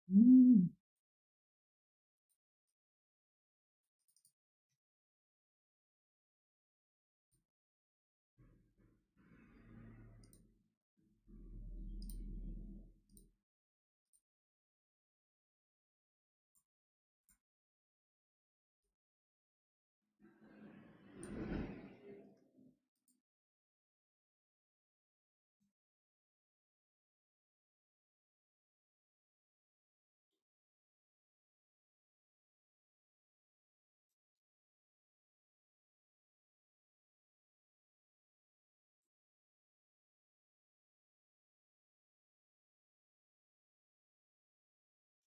Hm.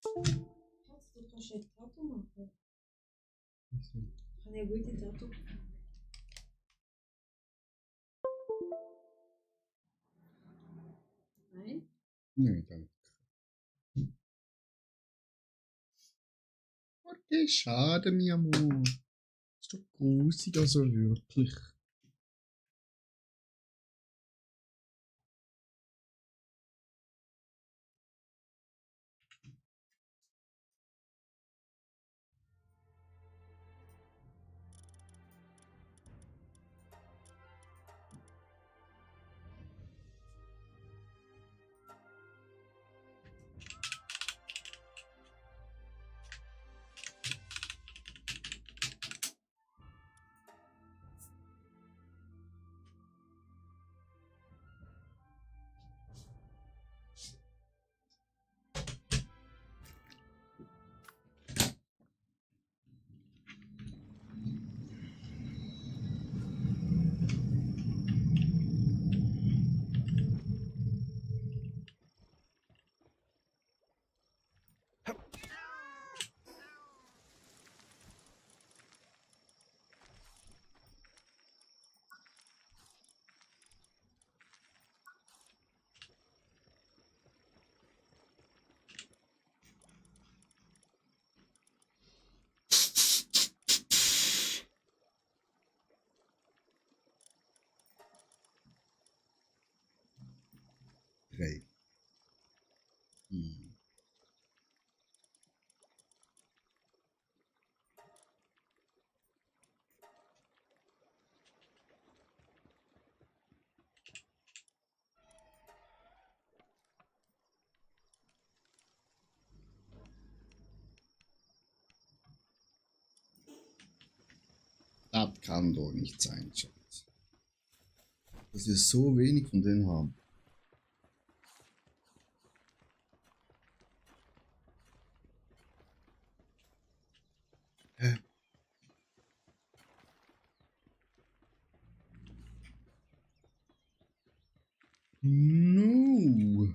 Schatz, du kannst ein Tattoo machen. Wieso? Kann ich ein gutes Tattoo? Nein? Nein, danke. Okay, schade, mi amor. Ist doch grusig, also wirklich. Drei. Hm. Das kann doch nicht sein, Schatz. Dass wir so wenig von denen haben. Hä? No.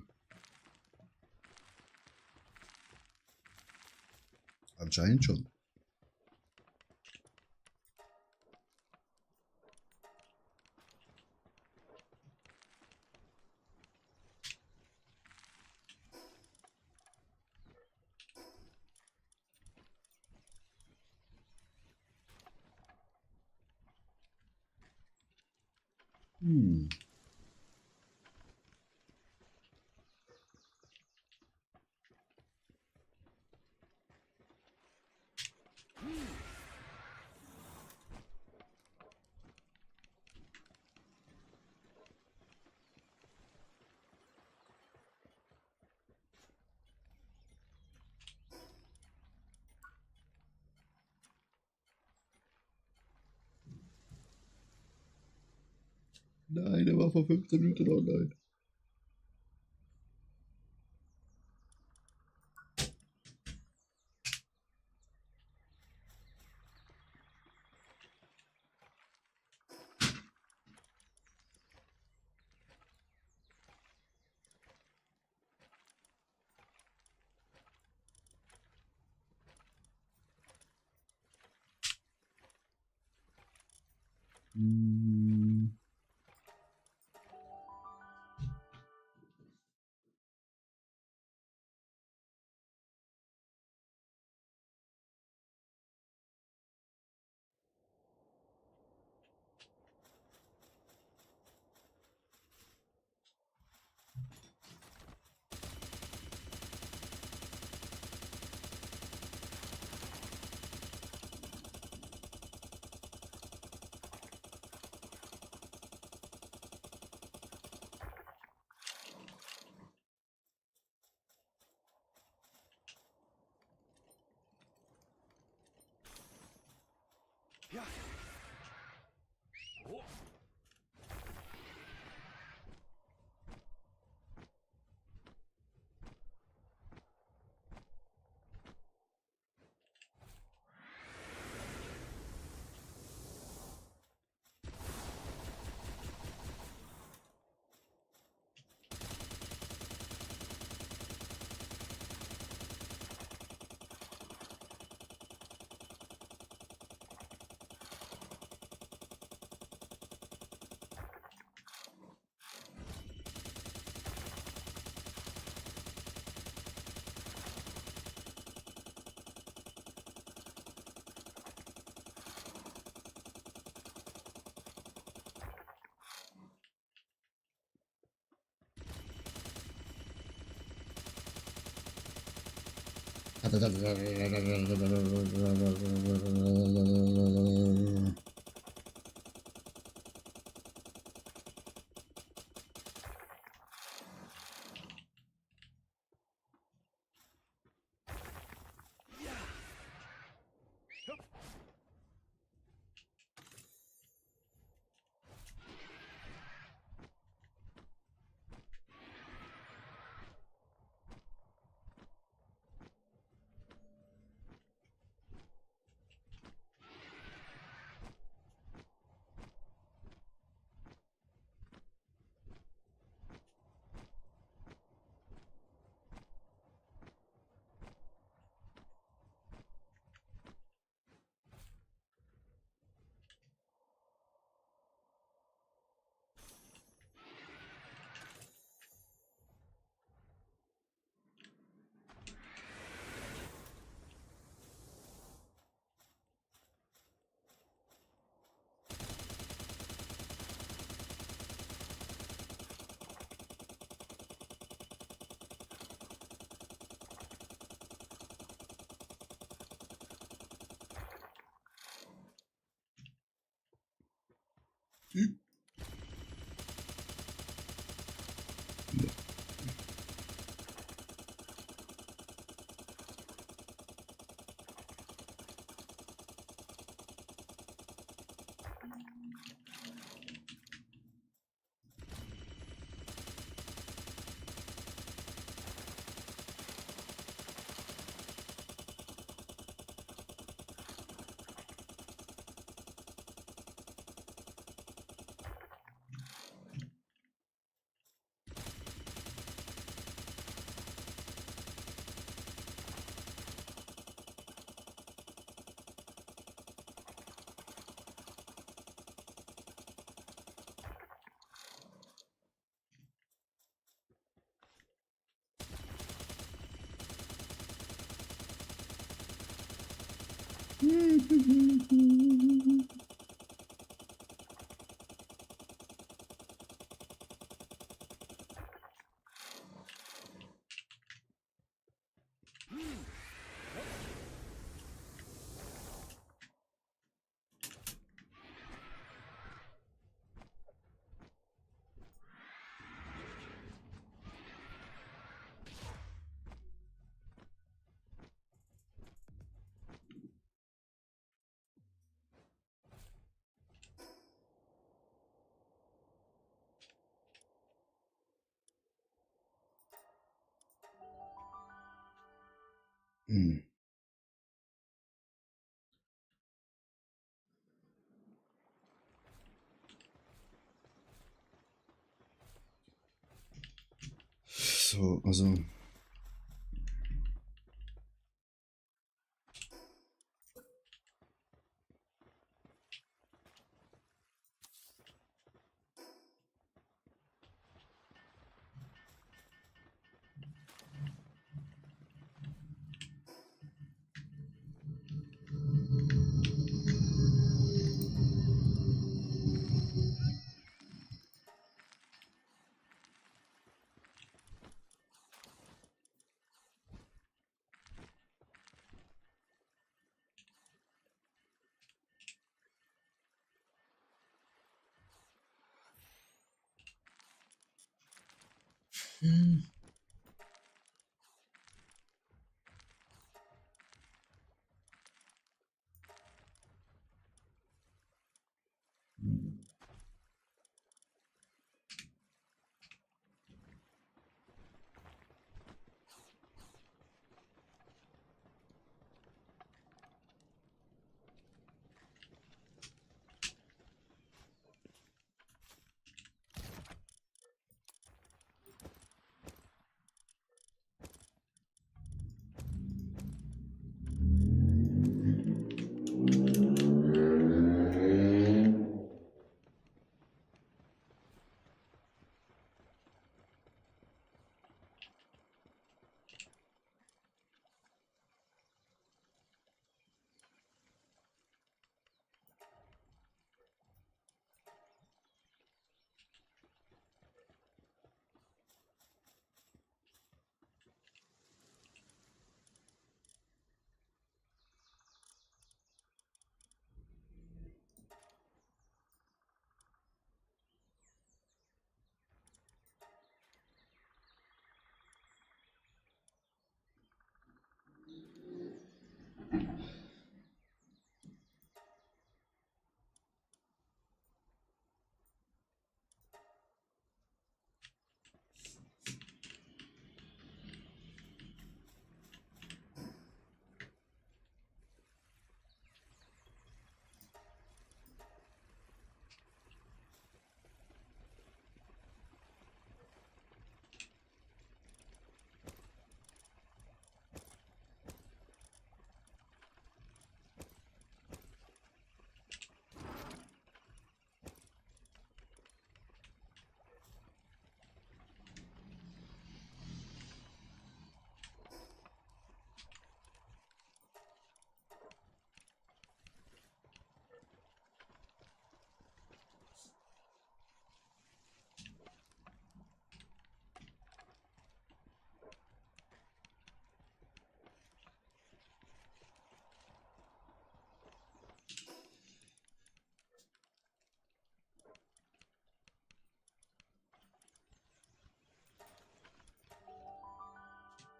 Anscheinend schon. Hm. Nein, er war vor 15 Minuten online. Hm. Hm. So, also.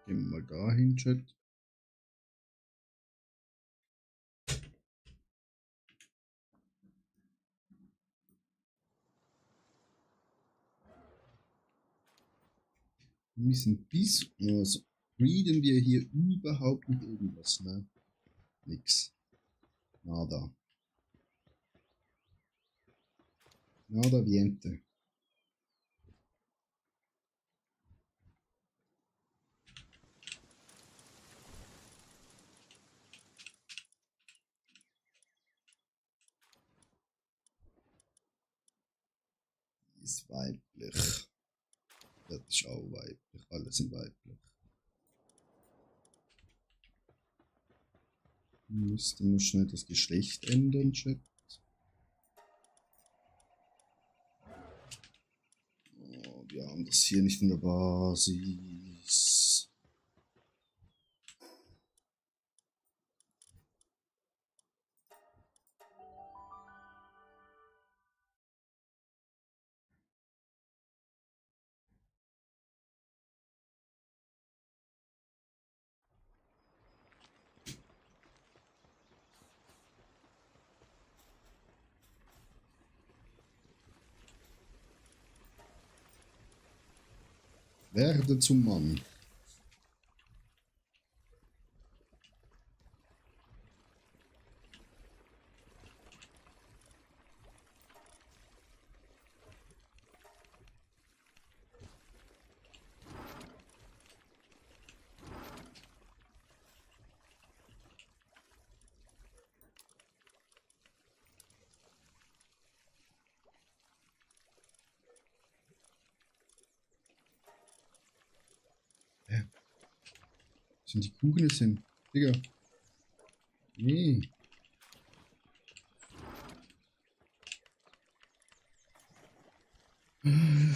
Gehen wir mal dahin, Chat. Wir müssen also readen wir hier überhaupt nicht irgendwas, ne? Nix. Nada. Nada viente. Ist weiblich. Das ist auch weiblich. Alle sind weiblich. Müssten wir schnell das Geschlecht ändern, Chat. Oh, wir haben das hier nicht in der Basis. Werde zum Mann. Sind die Kuchen jetzt hin? Digga. Nee. Hm.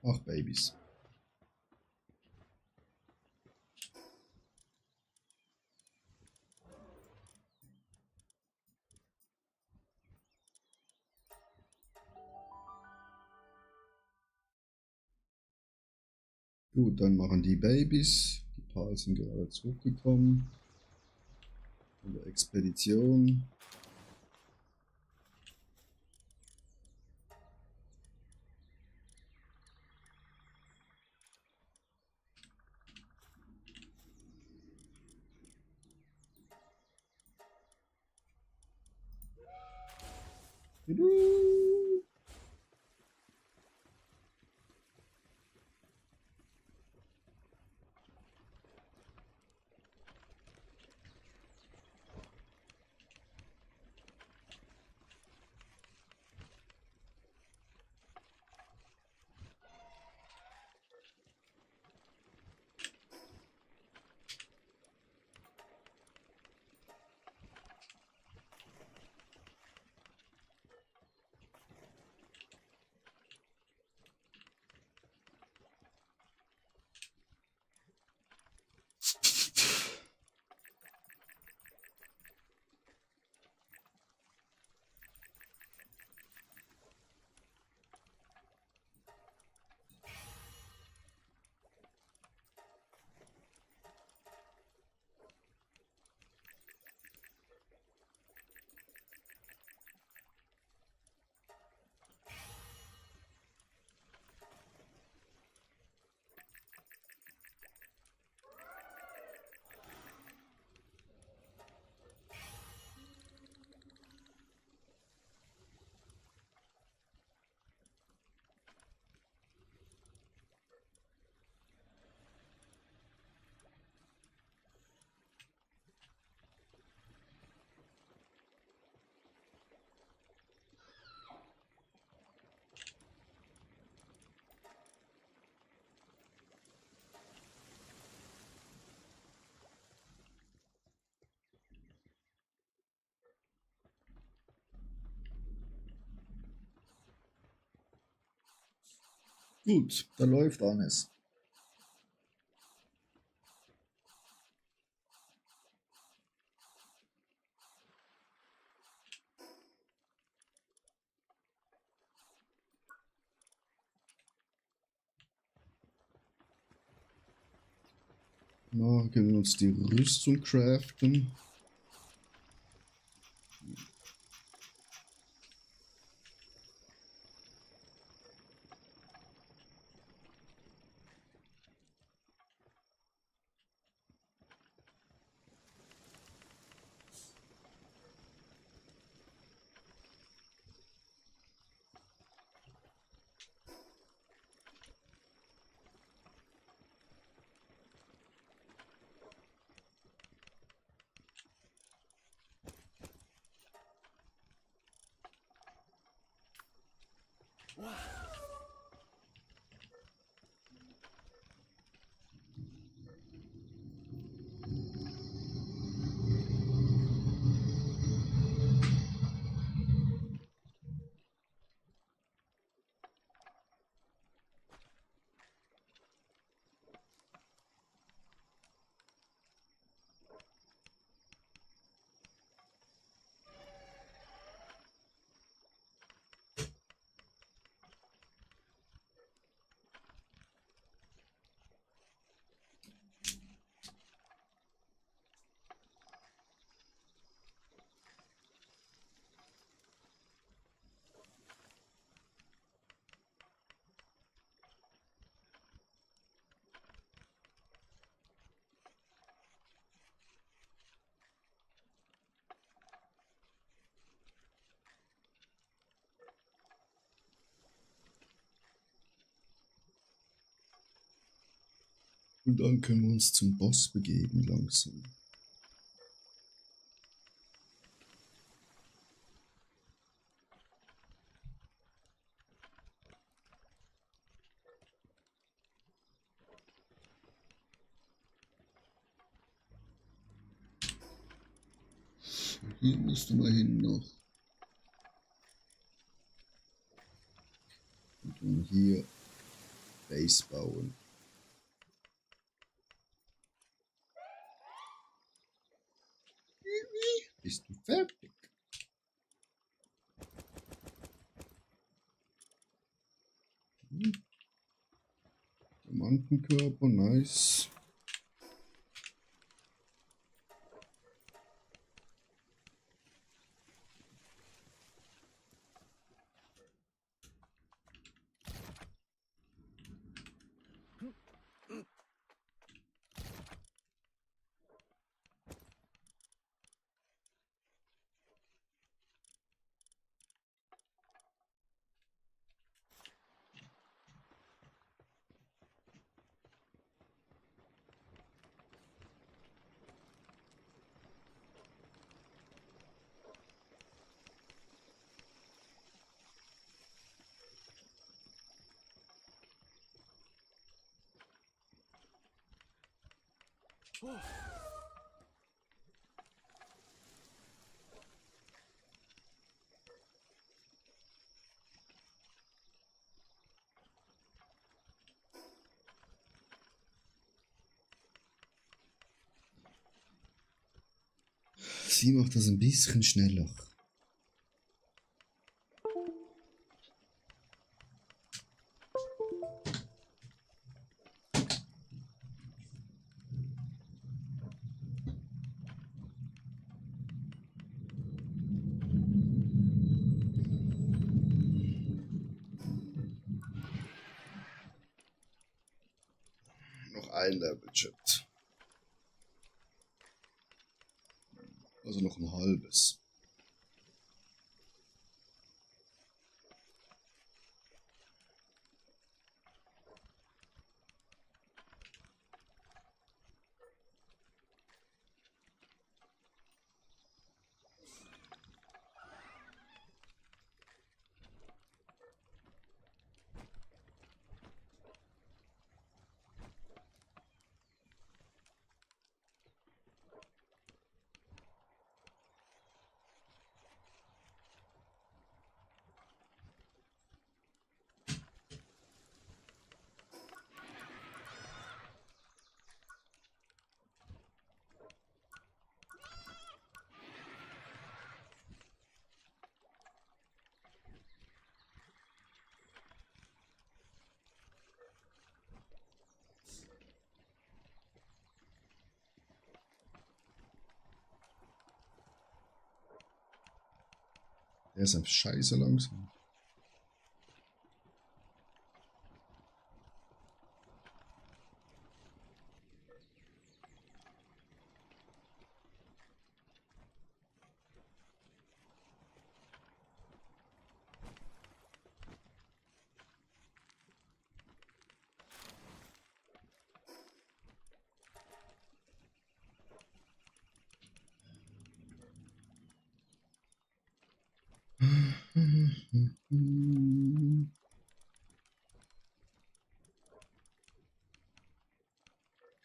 Ach, Babys. Gut, dann machen die Babys. Die Paar sind gerade zurückgekommen. Von der Expedition. Gut, da läuft alles. Na, können wir uns die Rüstung craften. Und dann können wir uns zum Boss begeben langsam. Hier müsste man hin noch. Und dann hier Base bauen. Bist du fertig? Diamantenkörper, nice. Sie macht das ein bisschen schneller. Noch ein Level, Chat. Also noch ein halbes. Der ist einfach scheiße langsam.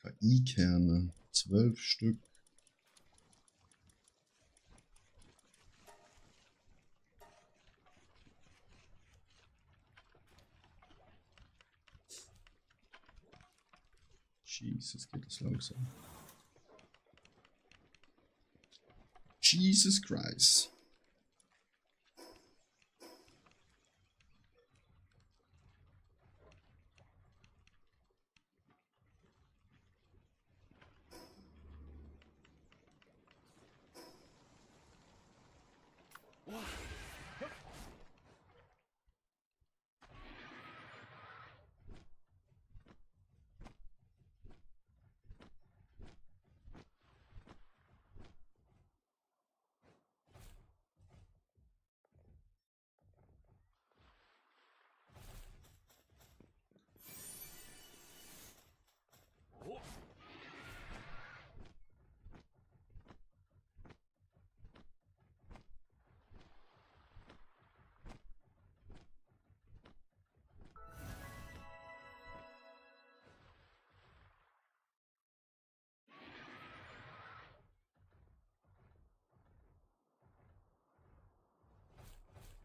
KI-Kerne, 12 Stück. Jesus, geht das langsam. Jesus Christ.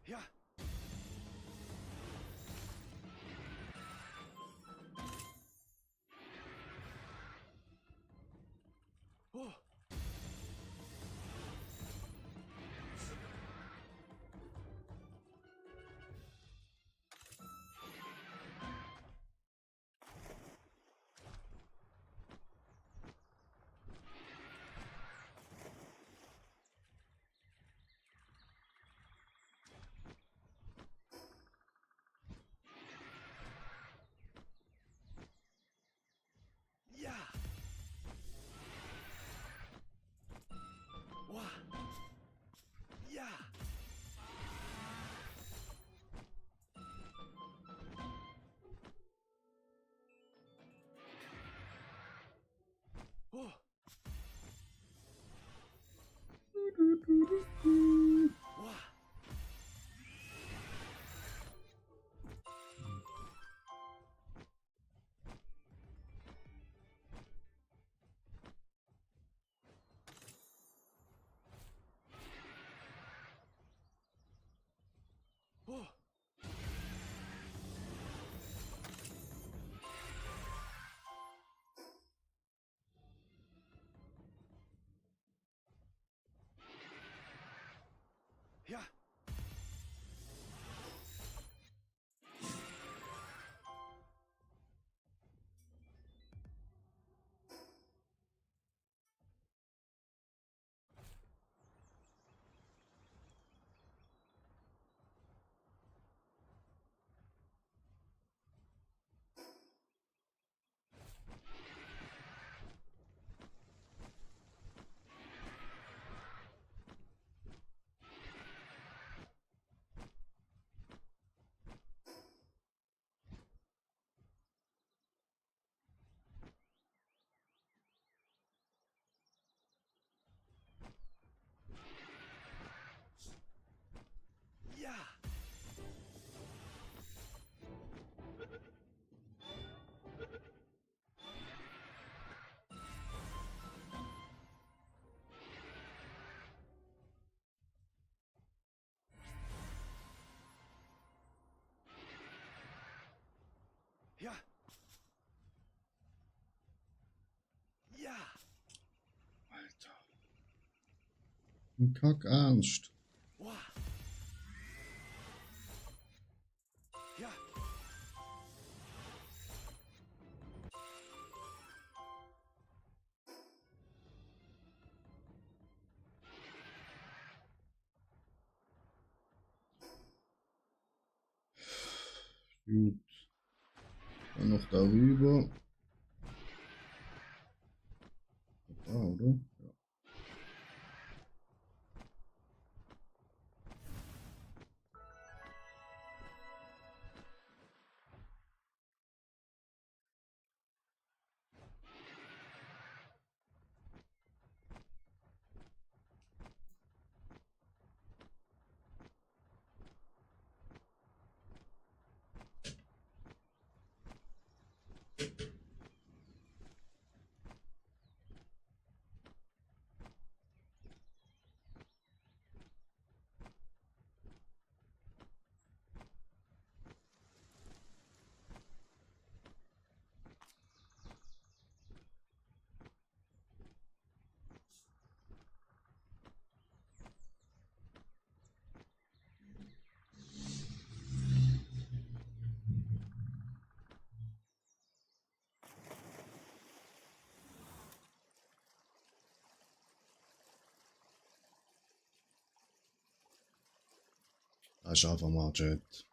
Ja. Oh. Ja. Wow. Ja. Oh. Wow. Oh. Ja. Ja. Ja. Ja. Alter. Ein Kack ernst. Wow. Ja. Gut. Dann noch darüber. Da, oder? Ja. Das ist einfach mal Chat.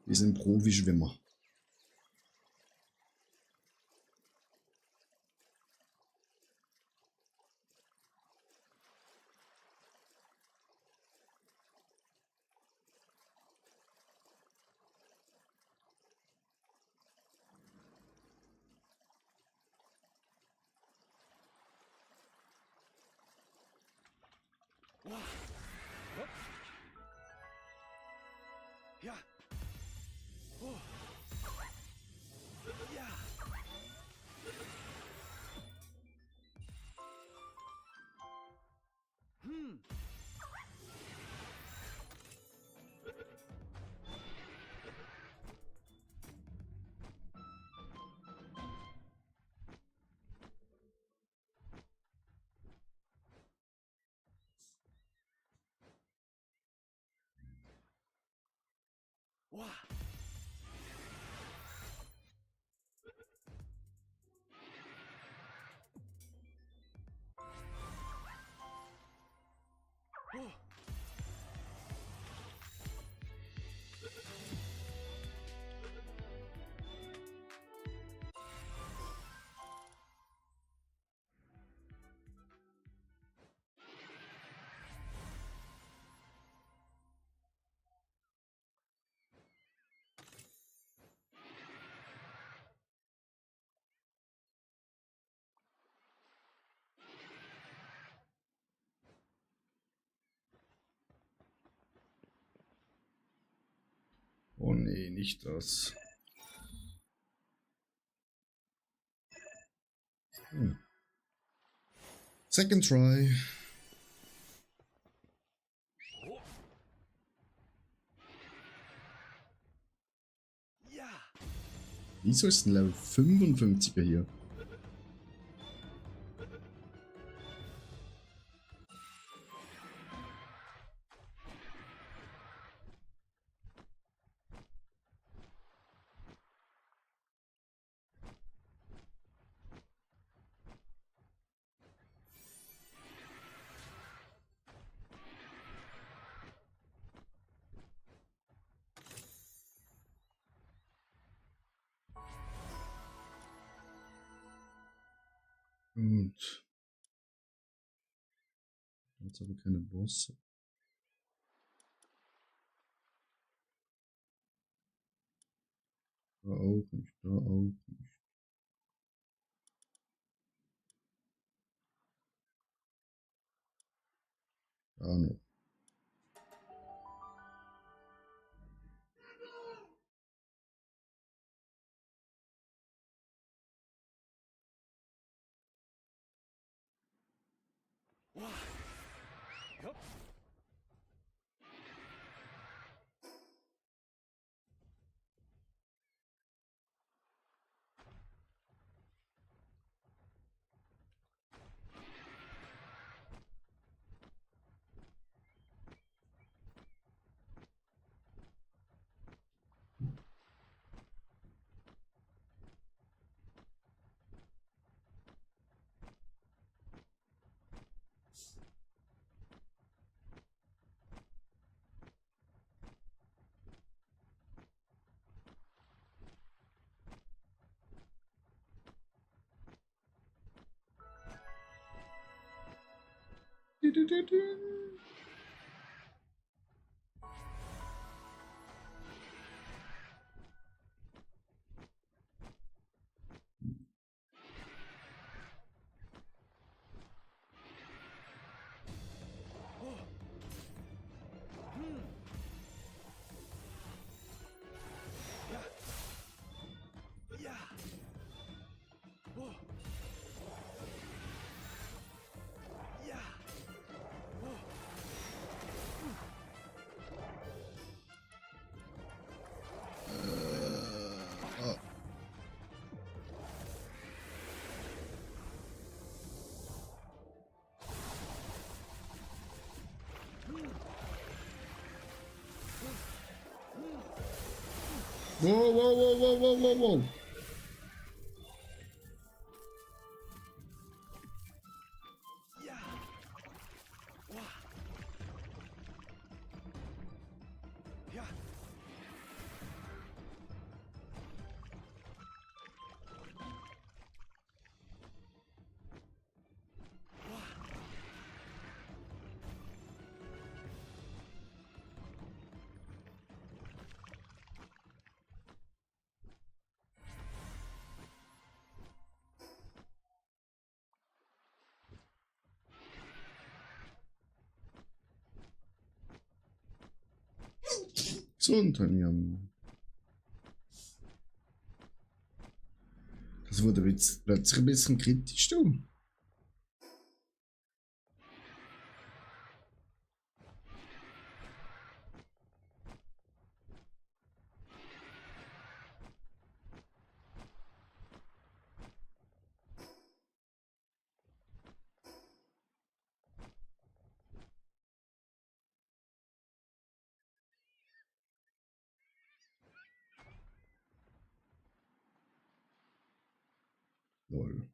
Wir sind Profi-Schwimmer. Wow. Hopp. Ja. Oh. Ja. Hm. Wow. Oh. Oh nee, nicht das. Hm. Second try. Oh. Ja. Wieso ist ein Level 55er hier? Gut. Jetzt aber keine Bosse. Da auch nicht, da auch nicht. Da noch. Wow. Hopp. Ja. Oh. Ja. Oh. Oh. Wow, wow, wow, wow, wow, wow, wow. Ja. Wah. Ja. So unter mir. Das wurde jetzt plötzlich ein bisschen kritisch, du. Lol.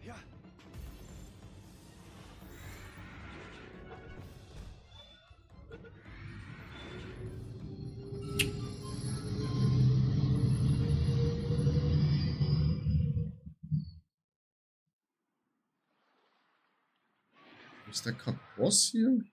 Ja. Wo ist der Kackboss hier?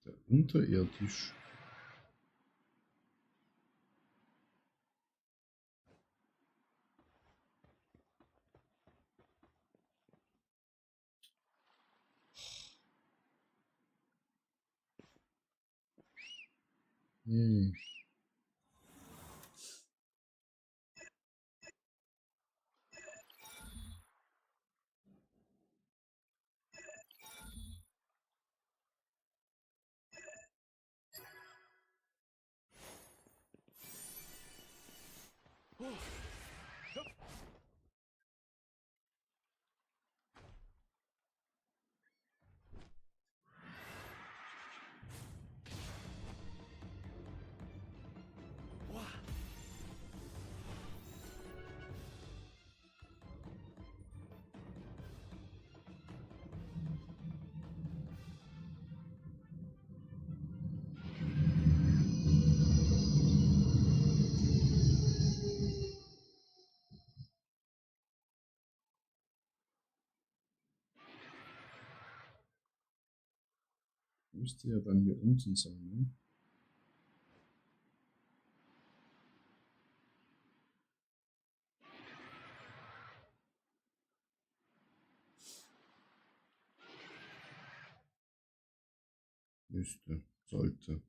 Der unterirdisch. Hm. Oh. Ja. Wah. Müsste ja dann hier unten sein, ne? Müsste, sollte.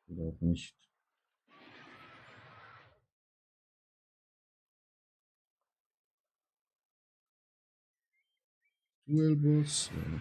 Oder auch nicht. Duelboss, ja.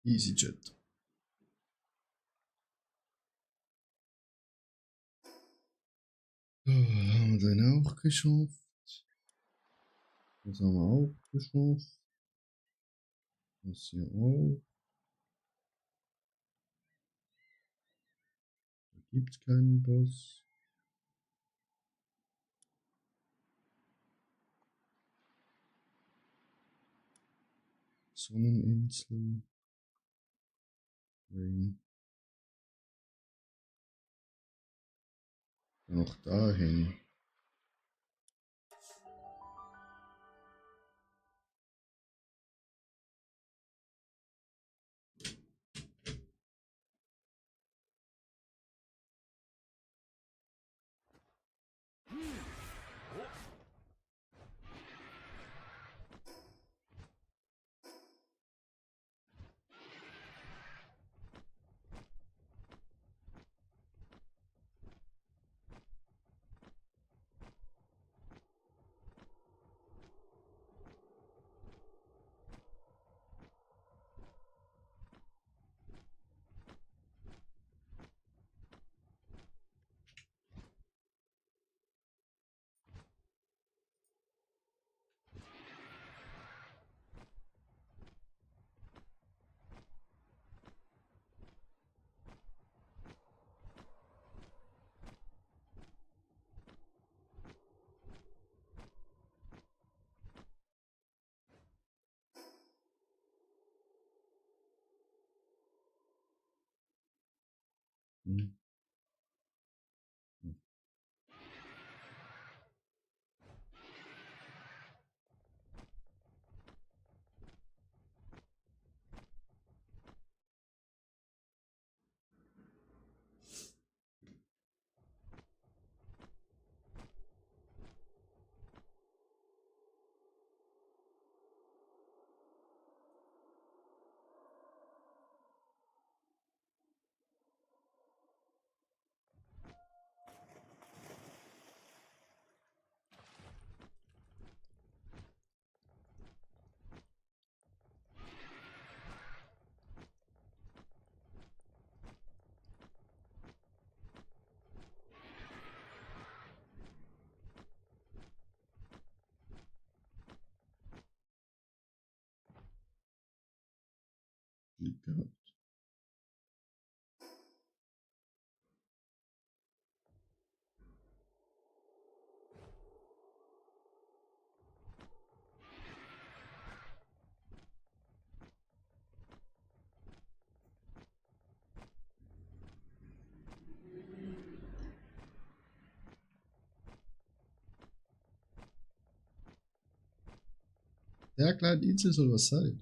EasyJet. So, haben wir den auch geschafft. Das haben wir auch geschafft. Das hier auch. Da gibt es keinen Boss. Sonneninsel. Rain. Noch dahin. Hm. Glück gehabt. Der kleine Insel soll was sein.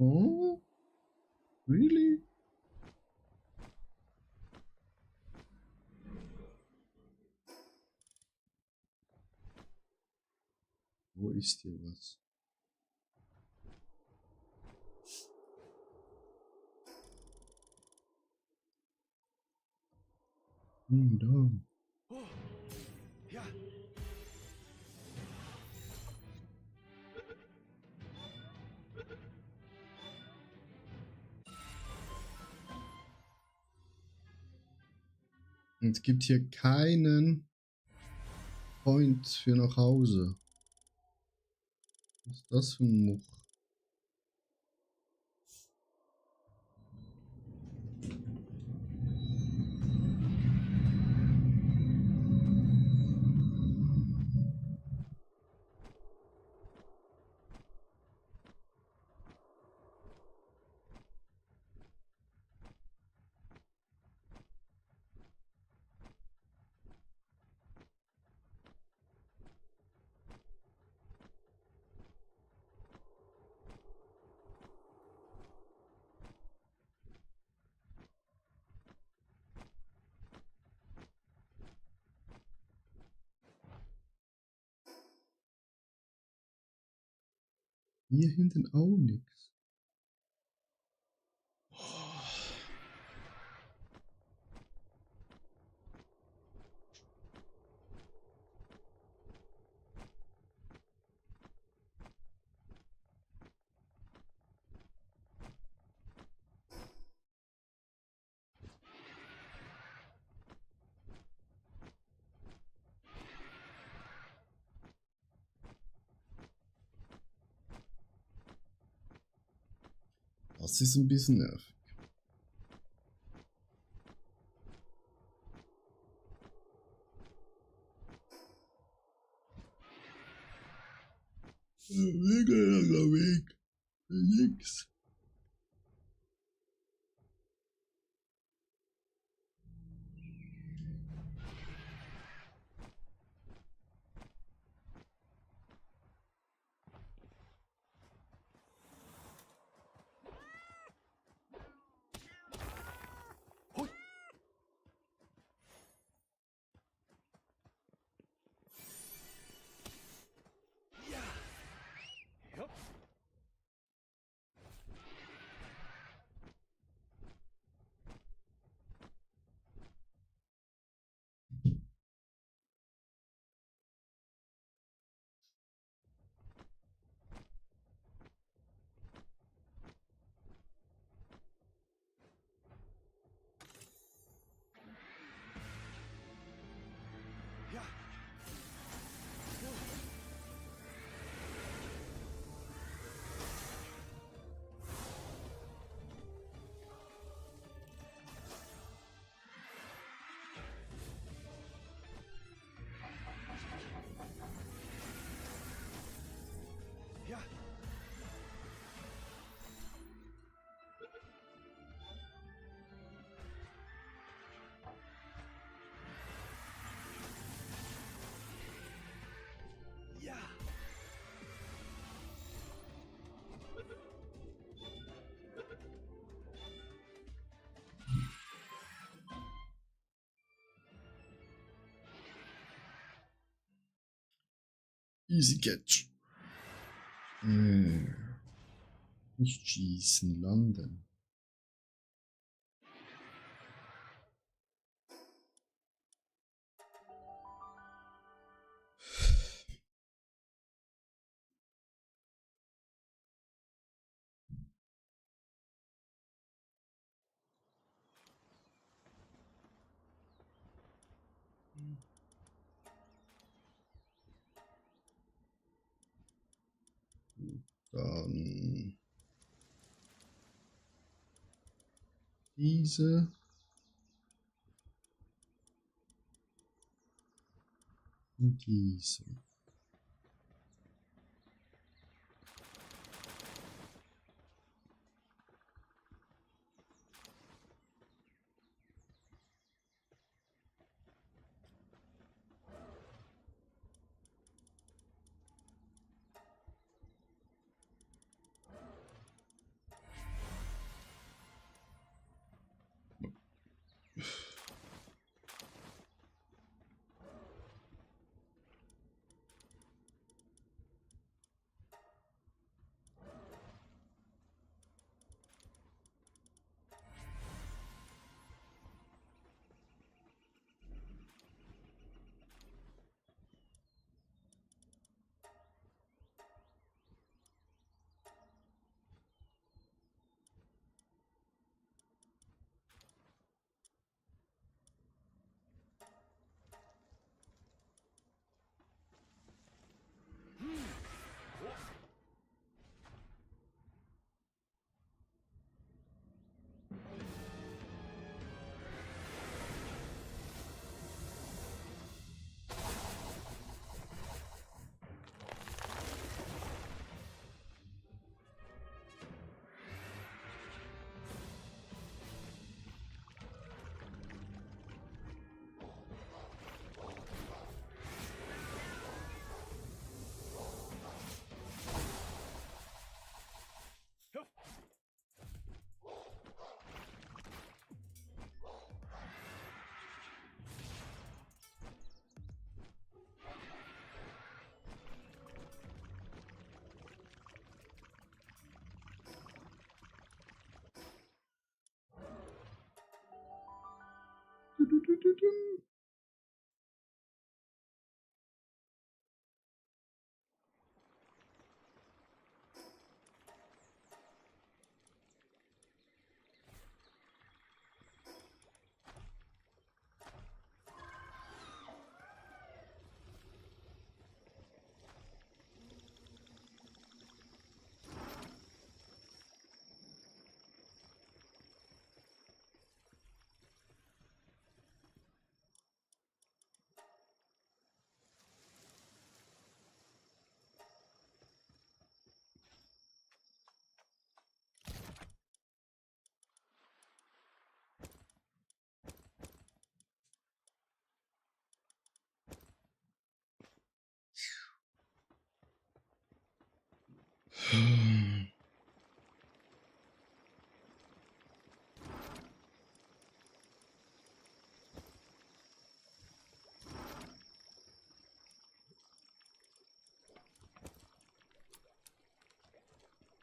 Oh? Really? Wo ist hier was? Da. Oh. Ja. Und es gibt hier keinen Point für nach Hause. Was ist das für ein Much? Hier hinten auch nichts. Das ist ein bisschen nervig. Mega langer Weg. Nix. Jupp. Ja. Ja. Ja. Easy Catch. Nicht schießen, landen. Dann diese. Und diese.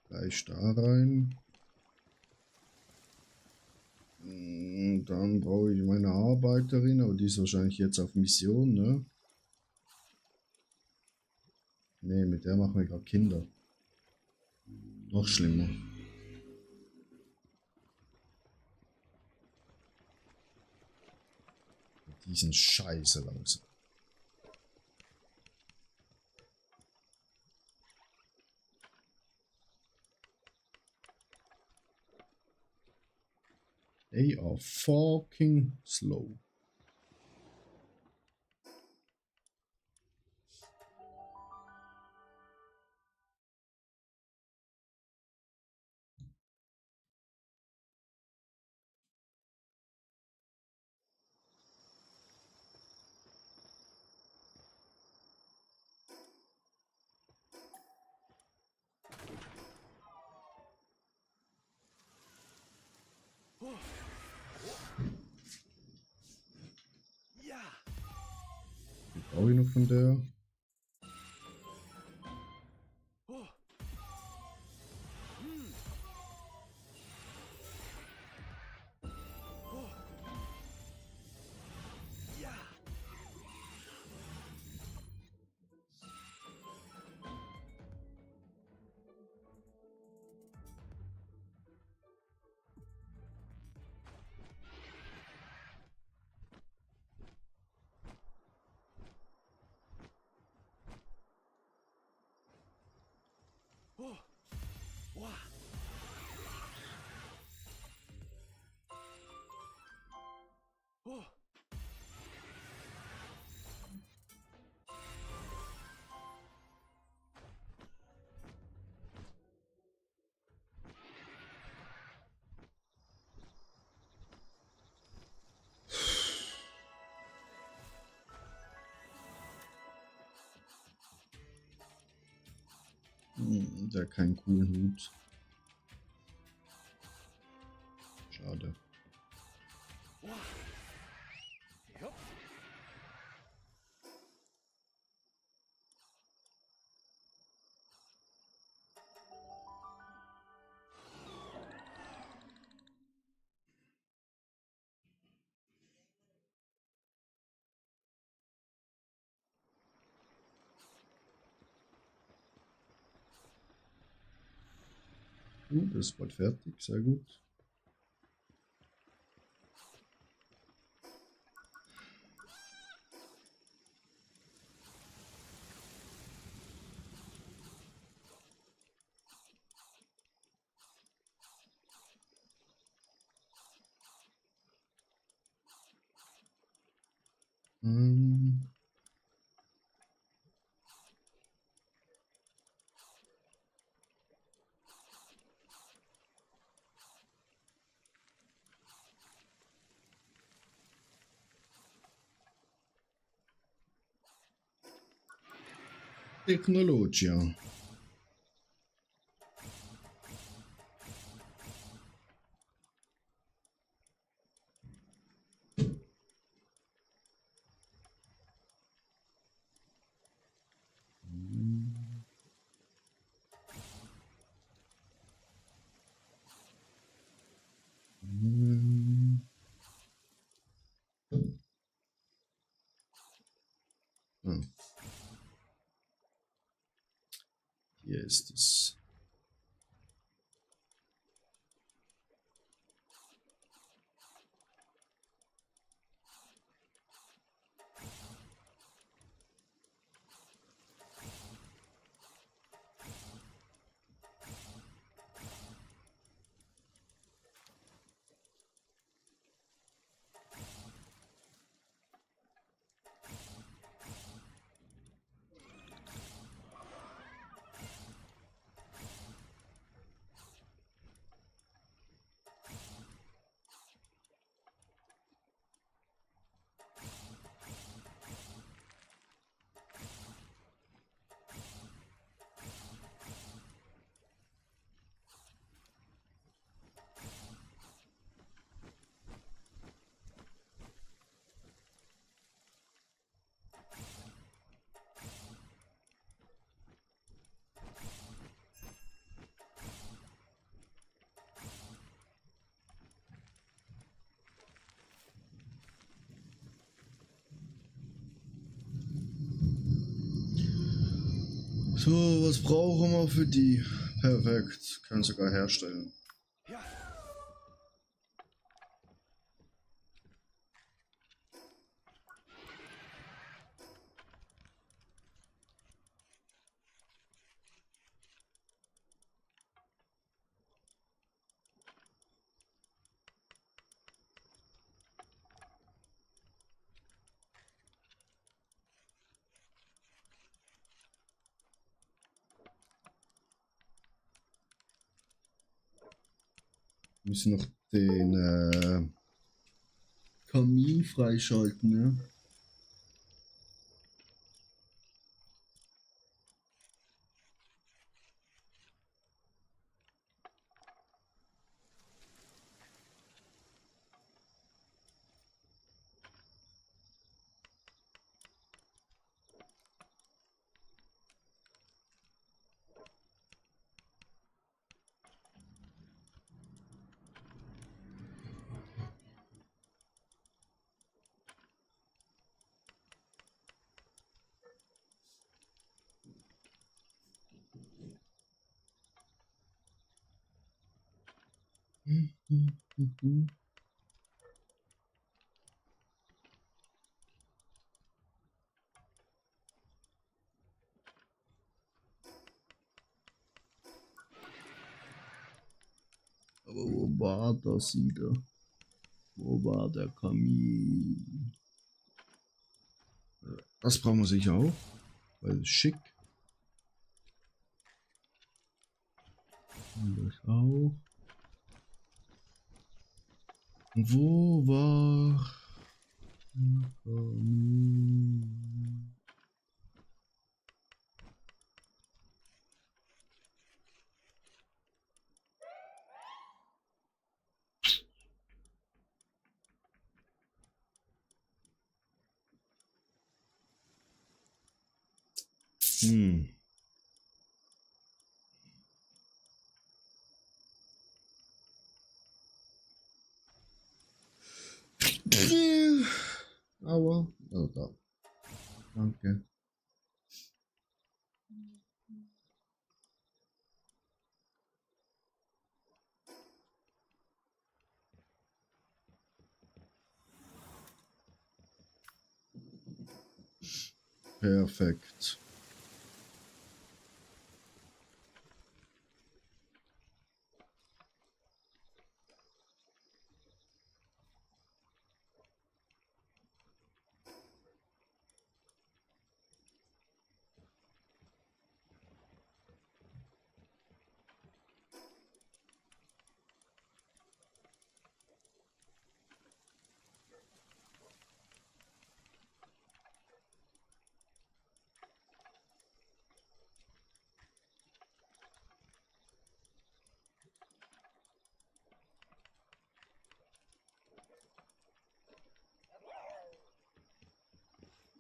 Gleich da rein. Dann brauche ich meine Arbeiterin, aber die ist wahrscheinlich jetzt auf Mission, ne? Ne, mit der machen wir gerade Kinder. Noch schlimmer. Die sind scheiße langsam. They are fucking slow. Ja. Wie brauche ich noch von der? Oh. Hm. Oh. Ja. Oh. Wow. Oh. Der hat keinen coolen Hut. Schade. Wow. Ja. Das ist bald fertig, sehr gut. Ähm, Technologia. Ah, hier ist es. So, was brauchen wir für die? Perfekt, können sogar herstellen. Ja. Wir müssen noch den Kamin freischalten, ne? Aber wo war das wieder? Wo war der Kamin? Das brauchen wir sicher auch, weil es schick. Und das auch. Und wo war der Kamin? Hm. Aua. Oh, da. Danke. Perfekt.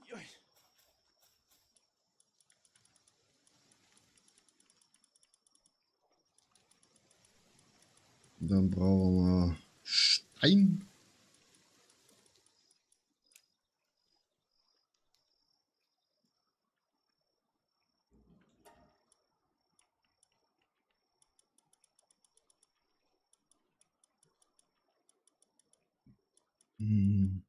Jui. Dann brauchen wir Stein. Hm.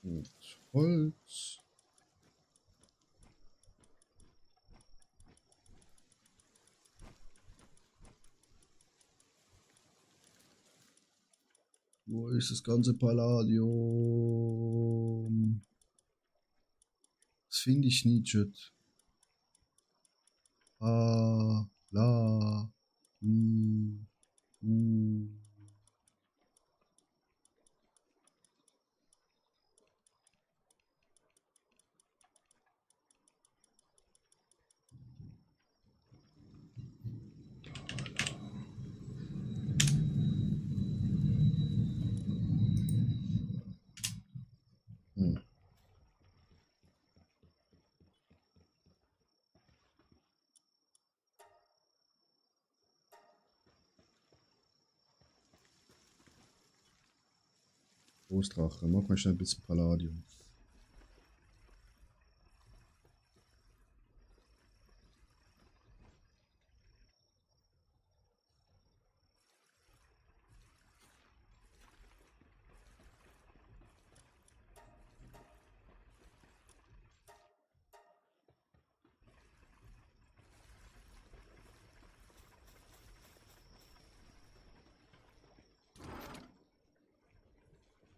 Und Holz. Wo ist das ganze Palladium? Das finde ich nicht. Ah, la, mi, u. Hm. Großdrache, mach mal schnell ein bisschen Palladium.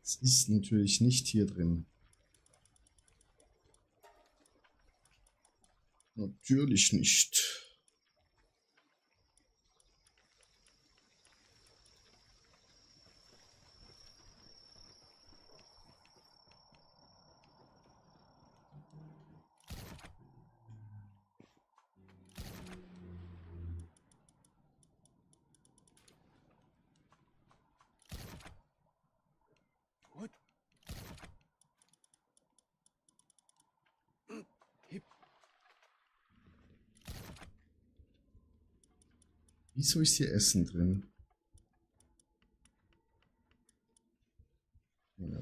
Es ist natürlich nicht hier drin. Natürlich nicht. What? Hip. Wieso ist hier Essen drin? Ja.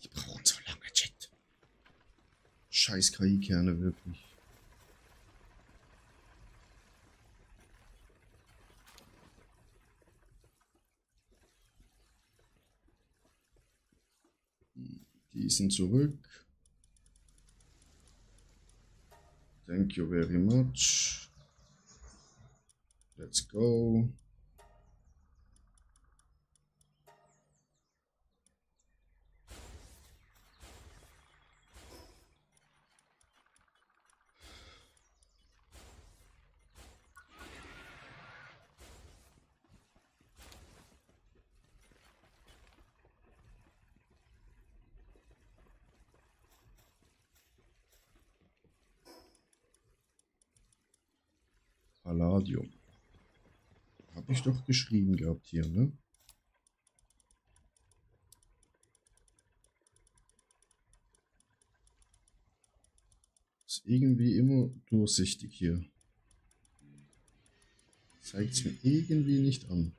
Die brauchen so lange, Chat. Scheiß KI-Kerne, wirklich. Die sind zurück. Thank you very much. Let's go. Palladium. Habe ich doch geschrieben gehabt hier, ne? Ist irgendwie immer durchsichtig hier. Zeigt es mir irgendwie nicht an.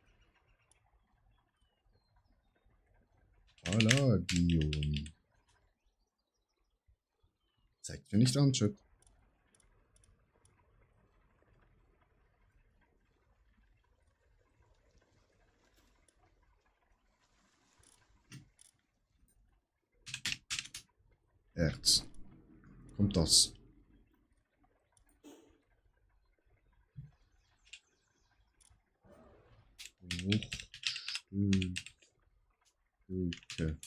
Palladium. Zeigt mir nicht an, Chat. Erz. Kommt das? Bruchstücke.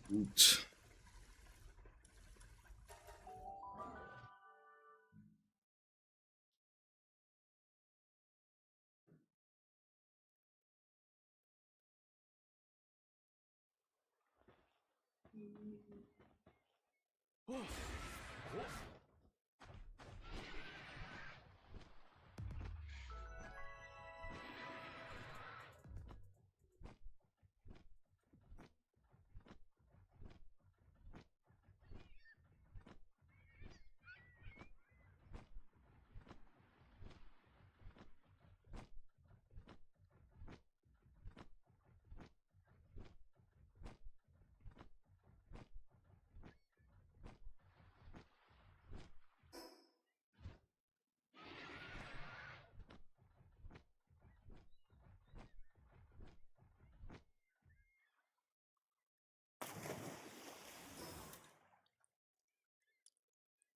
Gut. Oh.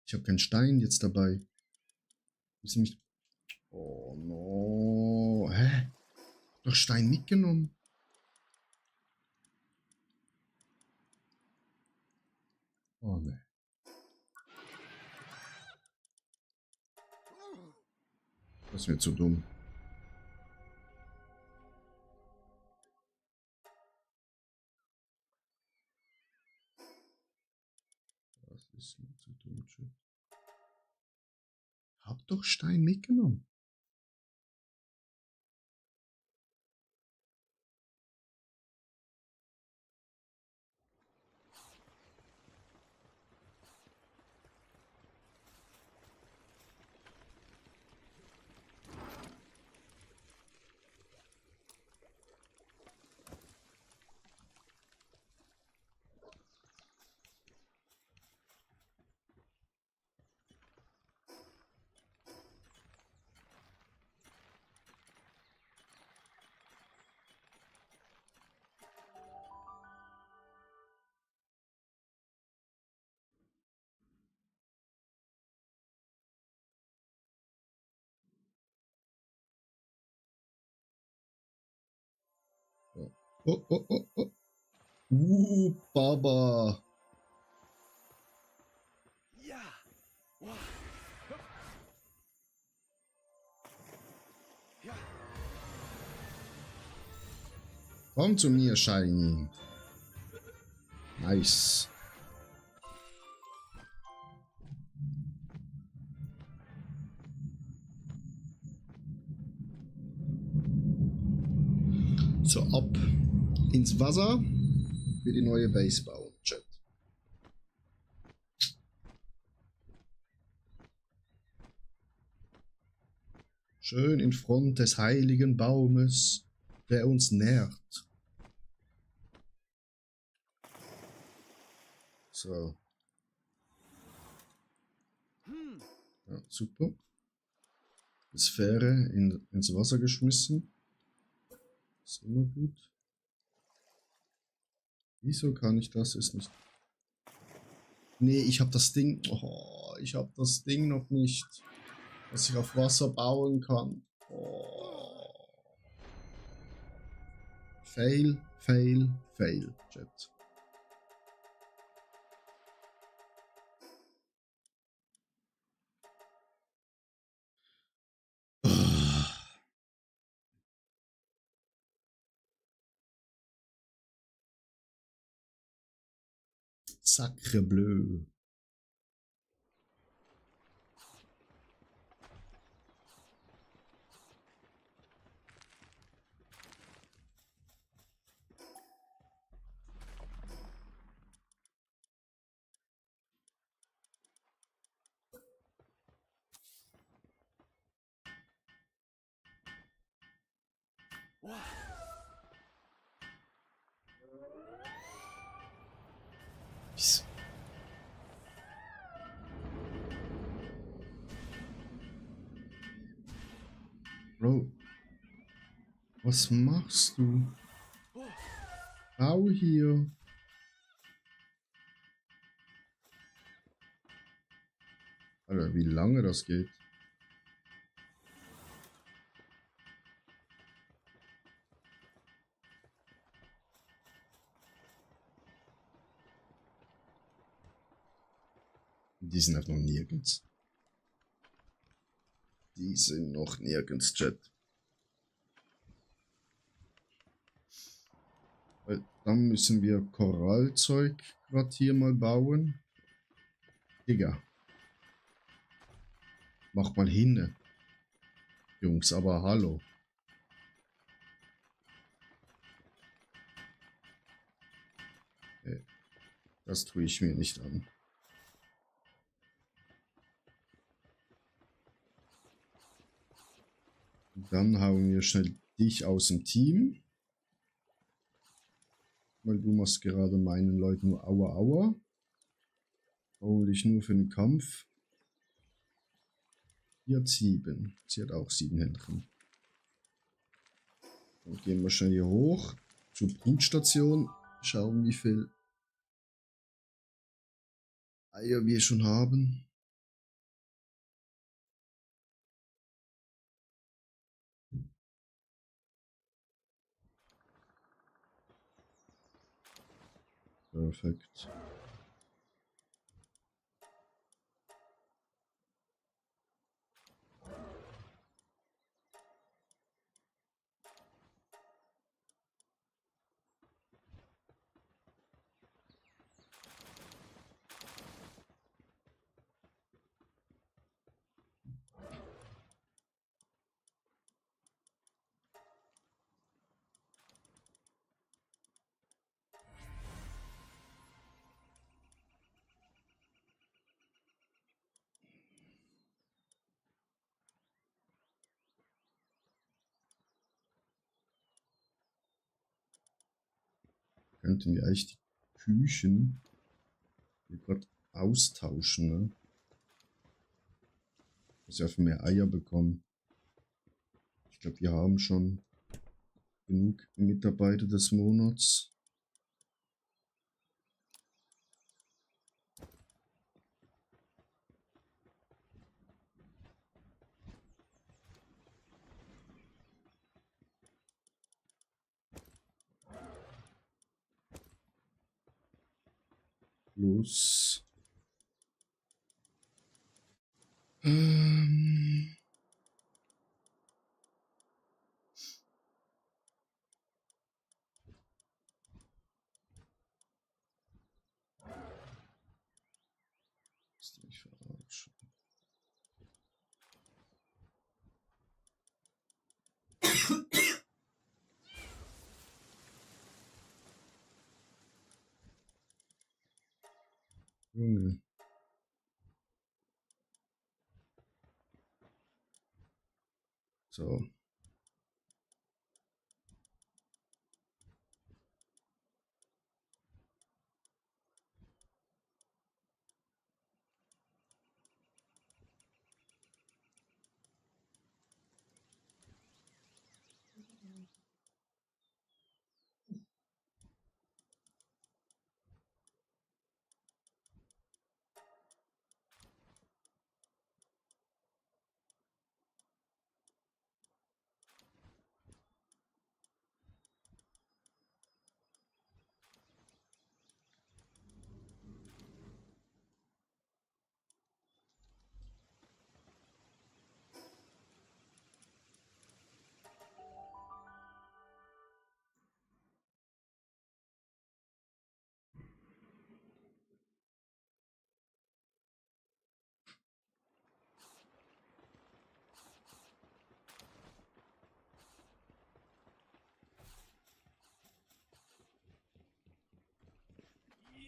Ich habe keinen Stein jetzt dabei. Ist nämlich. Oh no. Hä? Doch Stein mitgenommen. Oh ne. Das ist mir zu dumm. Das ist mir zu dumm, Chat. Hab doch Stein mitgenommen. Oh, oh, oh, oh. Baba. Ja. Wah. Hup. Ja. Komm zu mir, Shiny. Nice. So, ab ins Wasser für die neue Base bauen, Chat. Schön in Front des heiligen Baumes, der uns nährt. So. Ja, super. Die Sphäre ins Wasser geschmissen. Ist immer gut. Wieso kann ich das jetzt nicht? Nee, ich habe das Ding. Oh, ich habe das Ding noch nicht, dass ich auf Wasser bauen kann. Oh. Fail, fail, fail, Chat. Sacre bleu. Wah. Wieso? Bro, was machst du? Oh. Bau hier. Alter, wie lange das geht. Die sind einfach noch nirgends. Die sind noch nirgends, Chat. Weil dann müssen wir Korallzeug gerade hier mal bauen. Digga. Mach mal hin. Jungs, aber hallo. Das tue ich mir nicht an. Dann hauen wir schnell dich aus dem Team. Weil du machst gerade meinen Leuten nur Aua Aua. Hol dich nur für den Kampf. Die hat 7. Sie hat auch 7 Händchen. Dann gehen wir schnell hier hoch zur Brutstation. Schauen, wie viel Eier wir schon haben. Perfekt. Könnten wir eigentlich die Küchen hier gerade austauschen, ne? Dass wir einfach mehr Eier bekommen. Ich glaube, wir haben schon genug Mitarbeiter des Monats. plus. Ähm, Ist mich verarschen. Junge. So.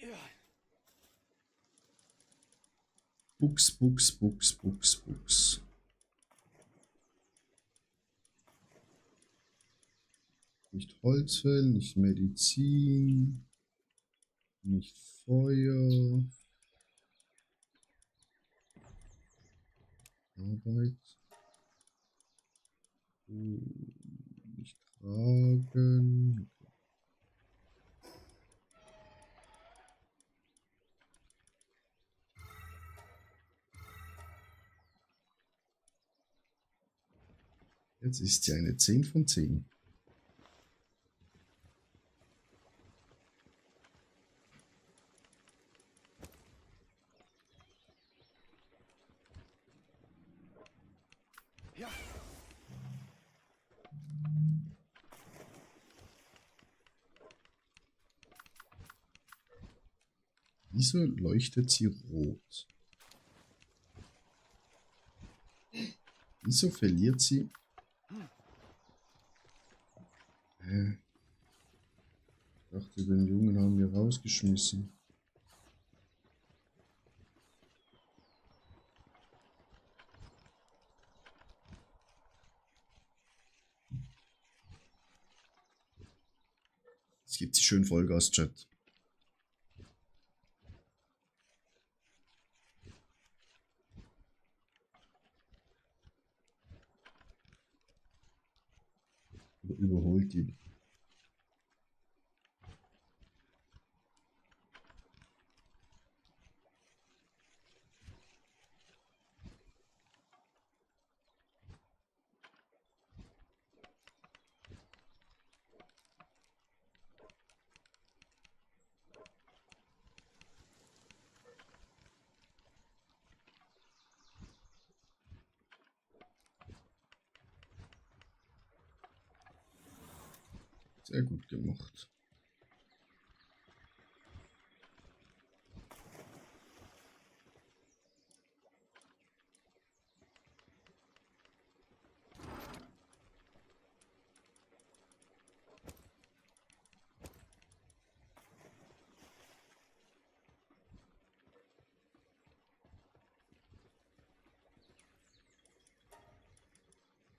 Ja. Buchs, Buchs, Buchs, Buchs, Buchs. Nicht Holzfell, nicht Medizin, nicht Feuer. Arbeit. Nicht tragen. Jetzt ist sie eine 10 von 10. Ja. Wieso leuchtet sie rot? Wieso verliert sie? Ich dachte, den Jungen haben wir rausgeschmissen. Jetzt gibt sie schön Vollgas, Chat. Überholt ihn. Sehr gut gemacht.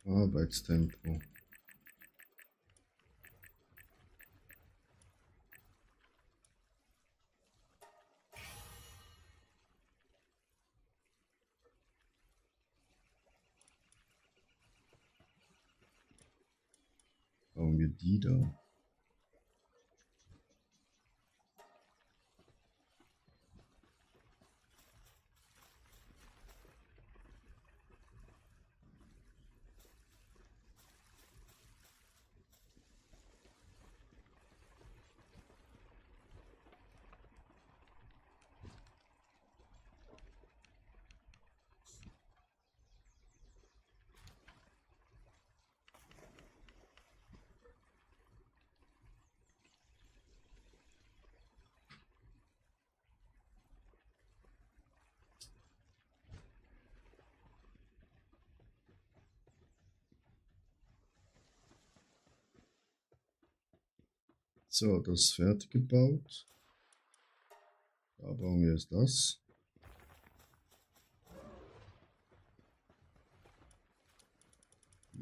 Arbeitstempo. Bauen wir die da. So, das ist fertig gebaut. Da bauen wir jetzt das.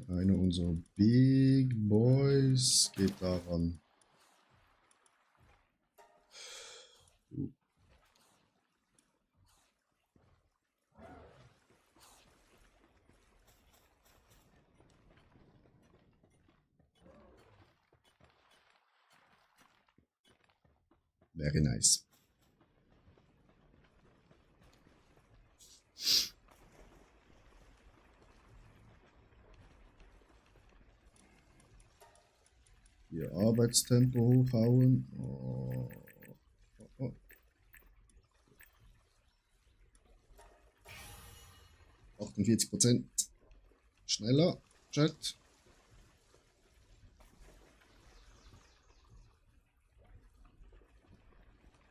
Einer unserer Big Boys geht daran. Very nice. Hier Arbeitstempo hochhauen. Oh. Oh. 48%. Schneller, Chat.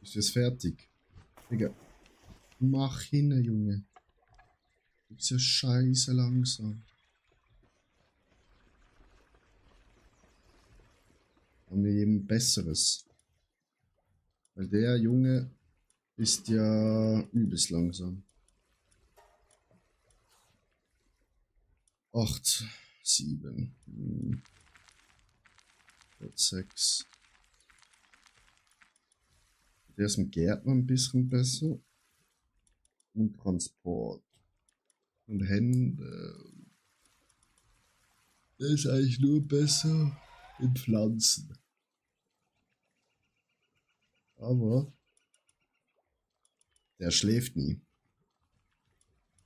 Ist jetzt fertig. Digga. Mach hin, Junge. Du bist ja scheiße langsam. Haben wir jemand Besseres? Weil der Junge ist ja übelst langsam. 8, 7, 6. Der ist im Gärtner ein bisschen besser. Und Transport. Und Hände. Der ist eigentlich nur besser in Pflanzen. Aber der schläft nie.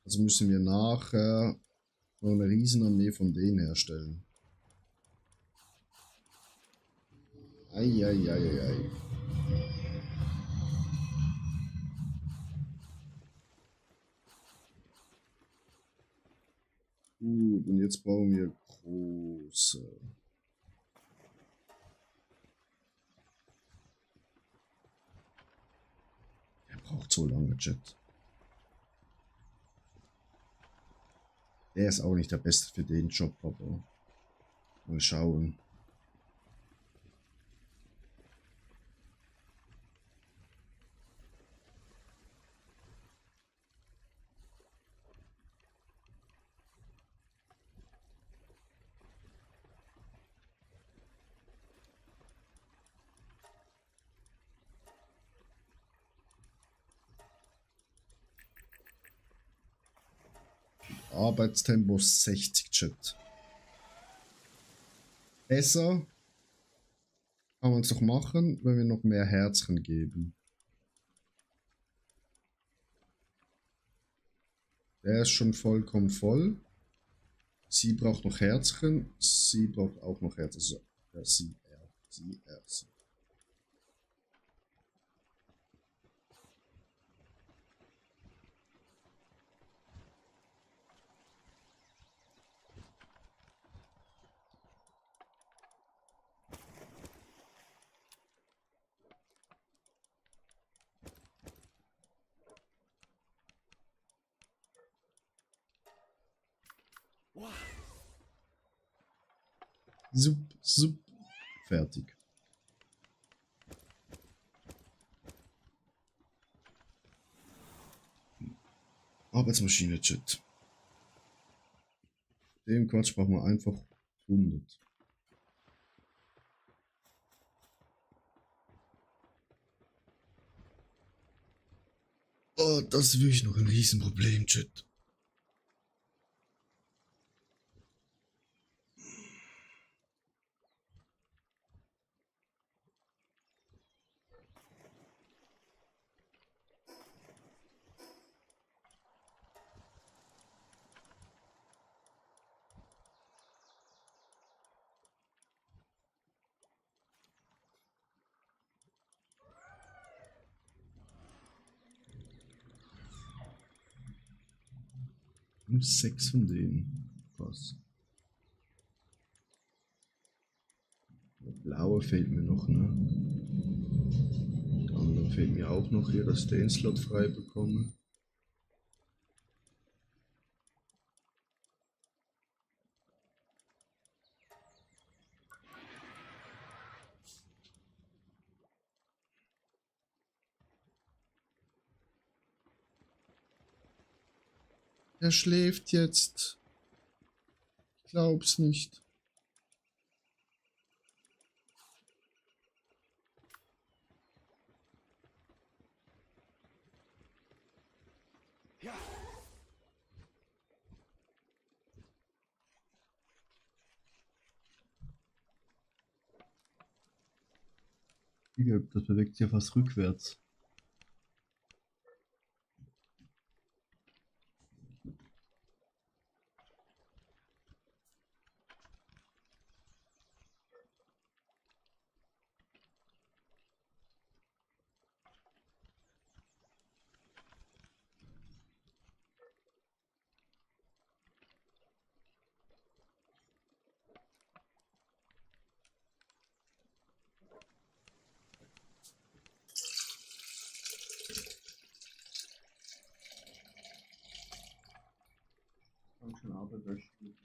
Also müssen wir nachher noch eine Riesenarmee von denen herstellen. Eieieiei. Gut, und jetzt brauchen wir große. Der braucht so lange, Chat. Der ist auch nicht der Beste für den Job, aber mal schauen. Arbeitstempo 60, Chat. Besser kann man es doch machen, wenn wir noch mehr Herzchen geben. Der ist schon vollkommen voll. Sie braucht noch Herzchen. Sie braucht auch noch Herzchen. Sie. Wow. Sup. Fertig. Arbeitsmaschine, Chat. Dem Quatsch brauchen wir einfach 100. Oh, das ist wirklich noch ein Riesenproblem, Chat. Nur 6 von denen. Krass. Der blaue fehlt mir noch, ne? Der andere fehlt mir auch noch hier, dass ich den Slot frei bekomme. Er schläft jetzt. Ich glaub's nicht. Ja. Das bewegt sich ja fast rückwärts. Schon Arbeit löschen.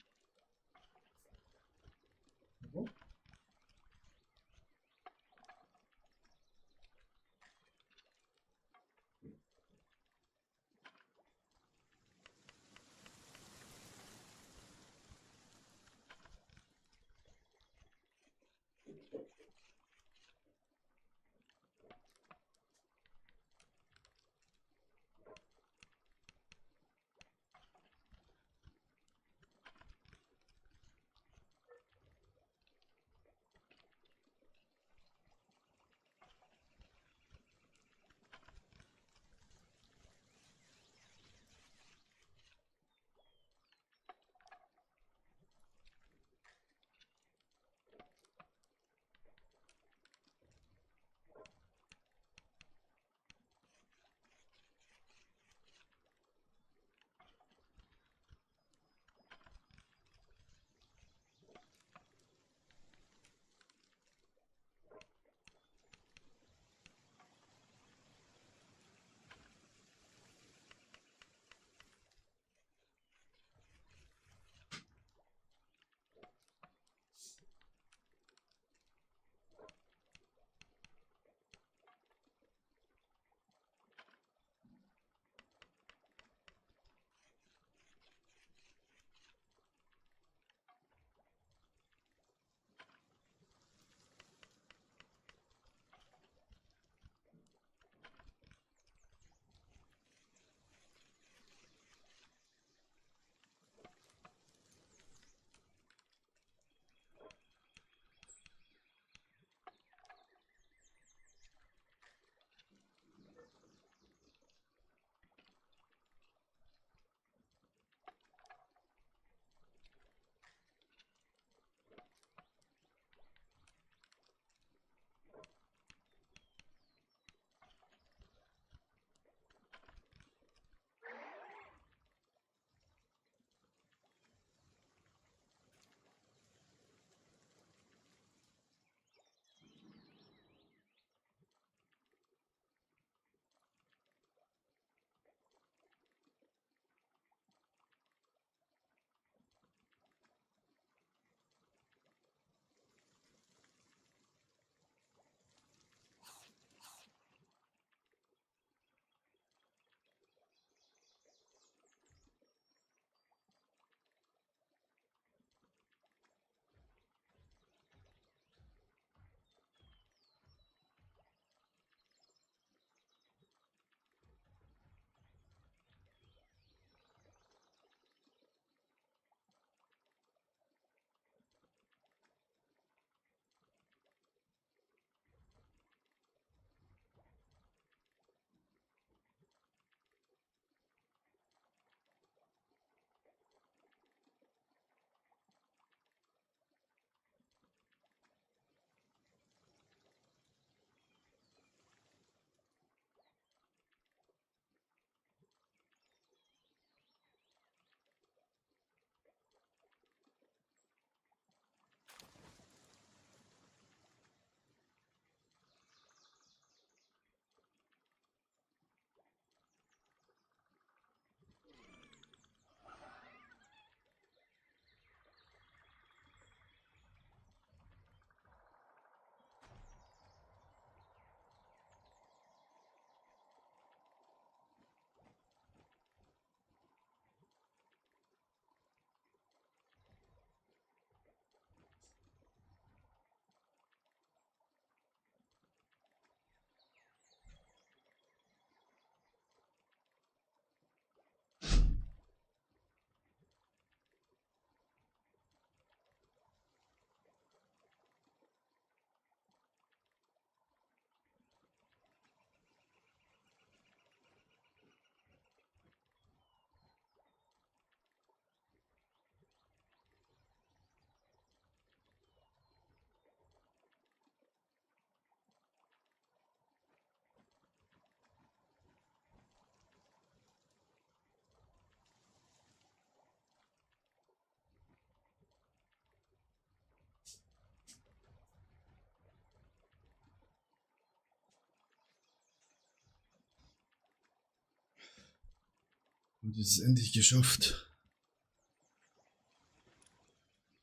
Und es ist endlich geschafft.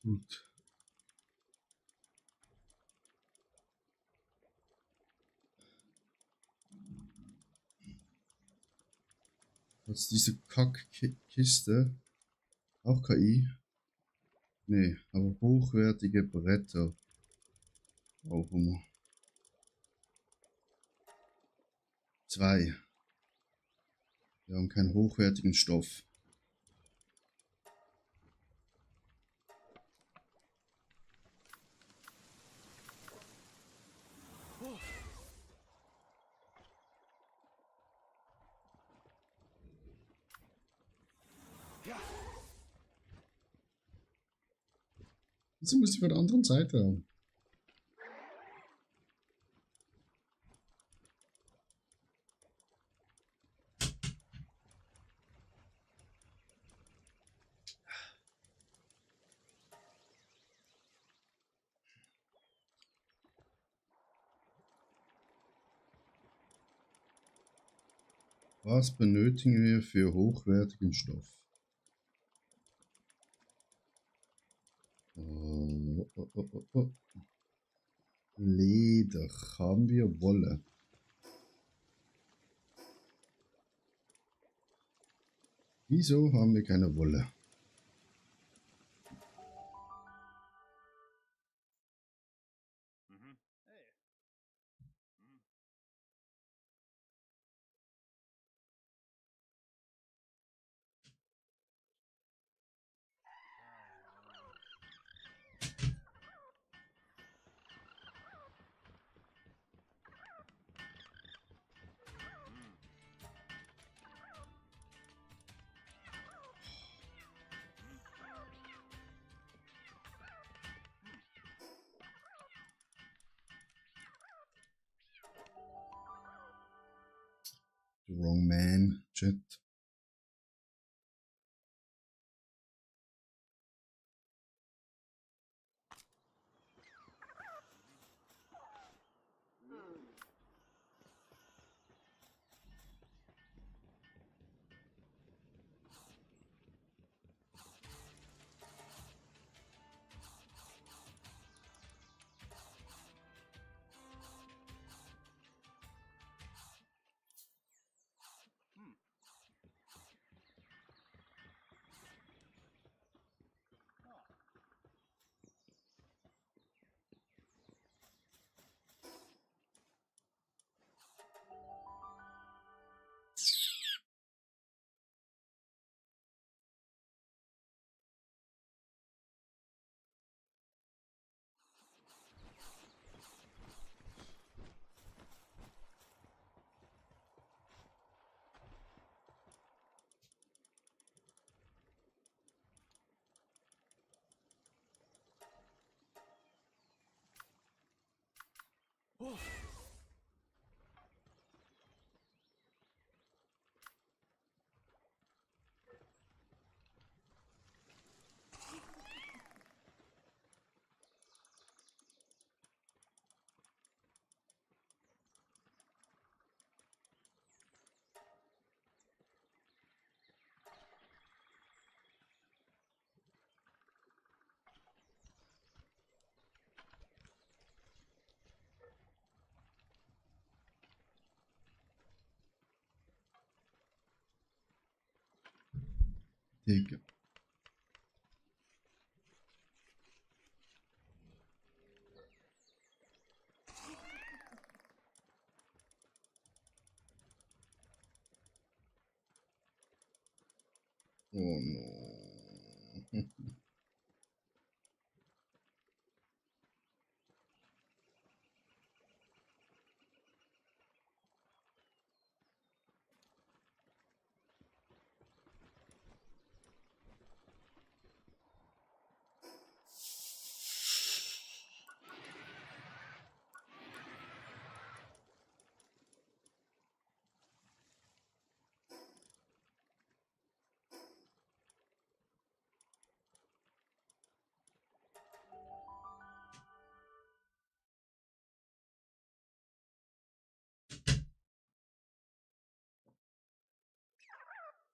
Gut. Jetzt diese Kackkiste. Auch KI? Nee, aber hochwertige Bretter. Brauchen wir. 2. Wir haben keinen hochwertigen Stoff. Ja. Wieso muss ich von der anderen Seite haben? Was benötigen wir für hochwertigen Stoff? Leder. Haben wir Wolle? Wieso haben wir keine Wolle? Mhm. Hey. Mhm. The wrong man, Chat. Oh. Digga. Oh no.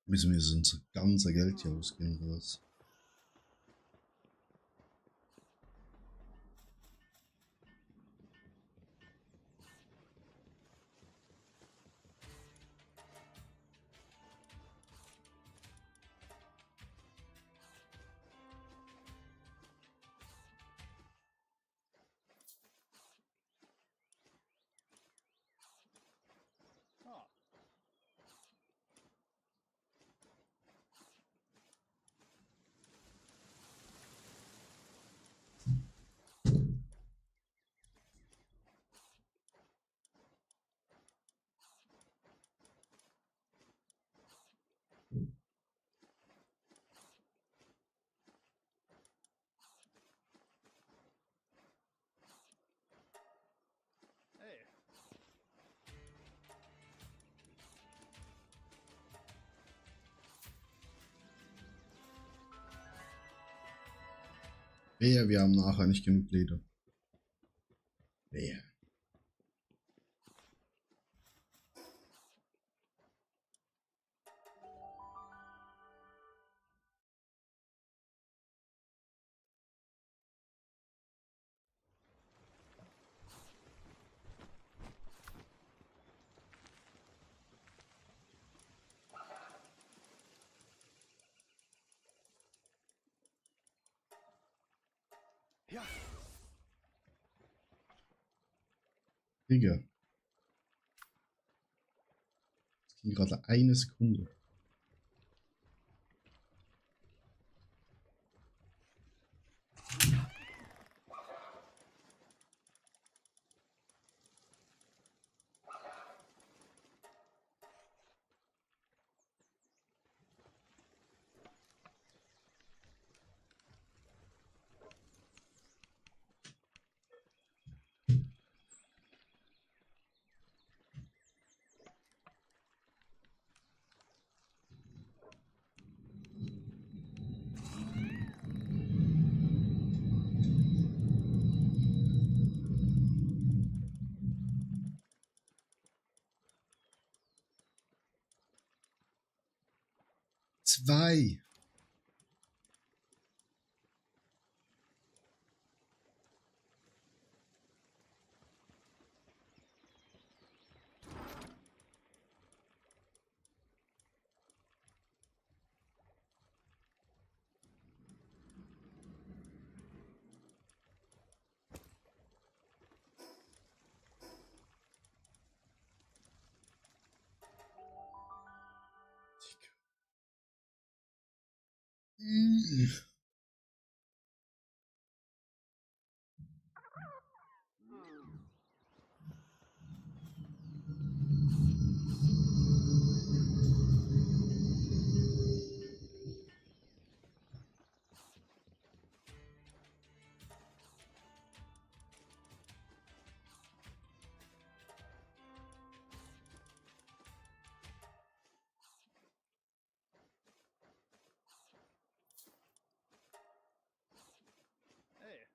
Müssen wir so unser ganzer Geld hier ausgeben oder was? Ah. Hey. Wehe, wir haben nachher nicht genug Leder. Wehe. Ja. Digga. Das ging gerade eine Sekunde. Zwei. Digga. Hey.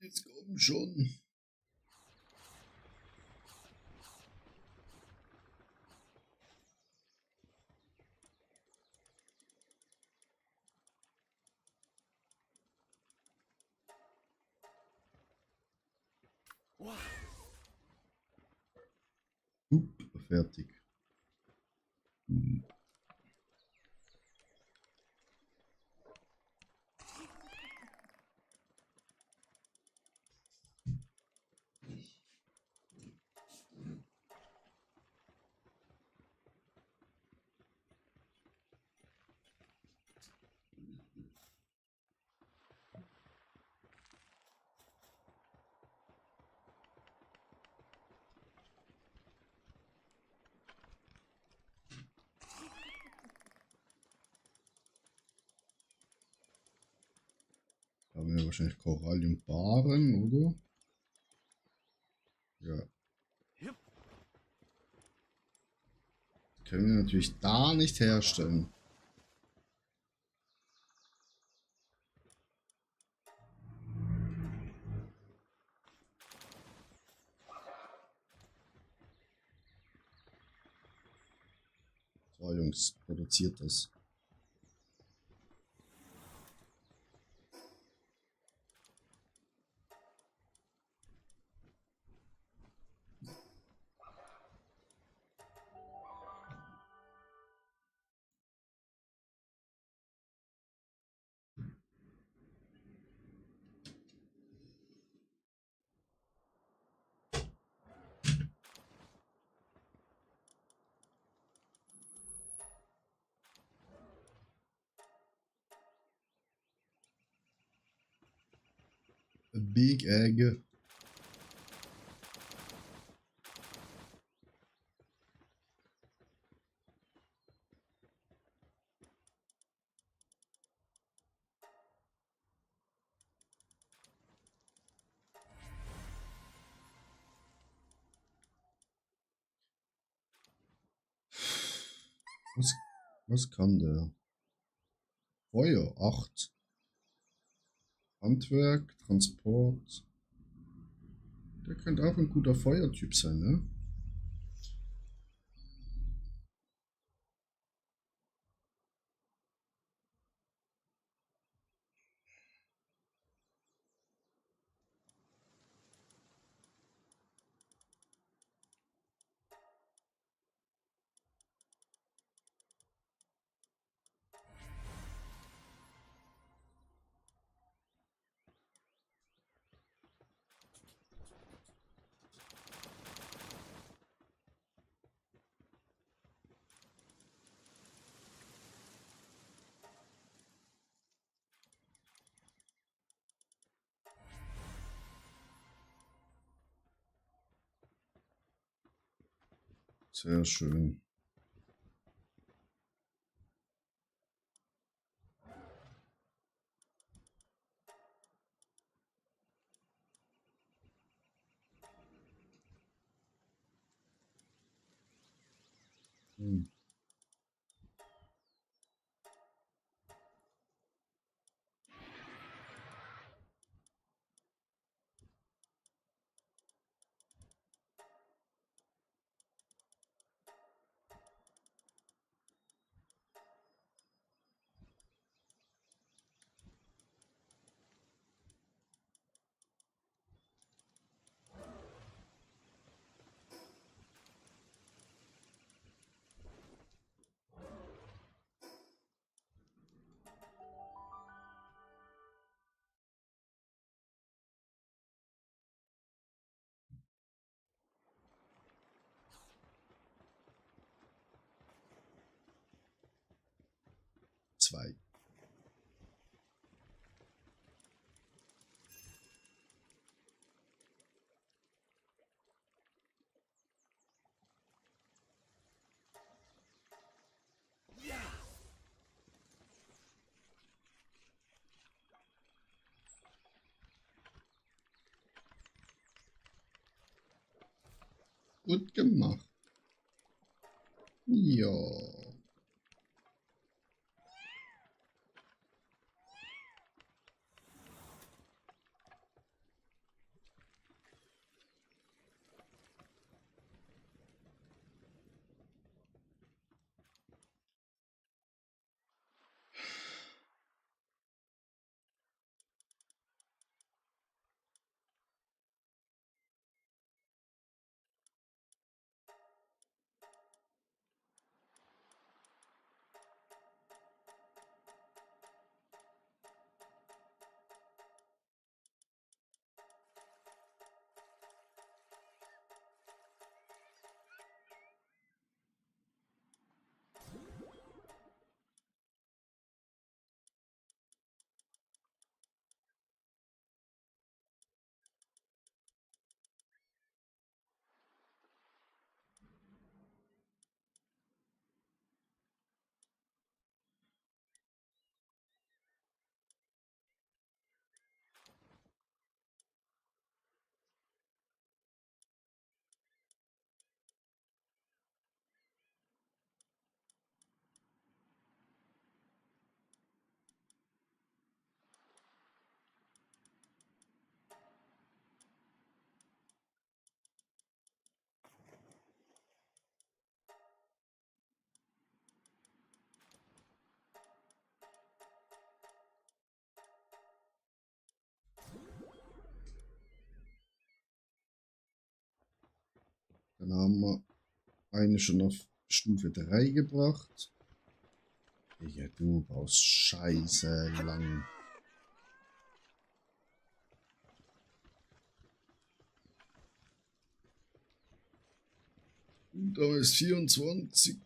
Jetzt komm schon. Wow. Fertig. Haben wir wahrscheinlich Korallienbarren, oder? Ja. Jupp. Können wir natürlich da nicht herstellen. So, Jungs, produziert das. A big egg. Was, was kann der? Feuer, 8. Handwerk, Transport. Der könnte auch ein guter Feuertyp sein, ne? Sehr schön. Hm. Zwei. Gut gemacht. Ja. Dann haben wir eine schon auf Stufe 3 gebracht. Digga, du brauchst scheiße lang. Und da ist 24.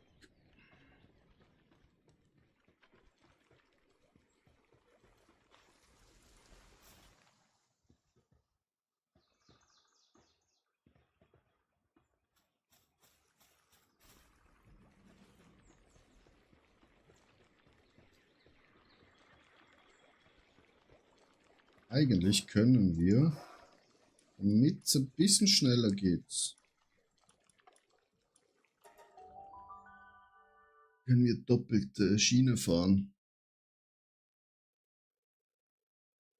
Eigentlich können wir, damit es ein bisschen schneller geht, können wir doppelte Schiene fahren.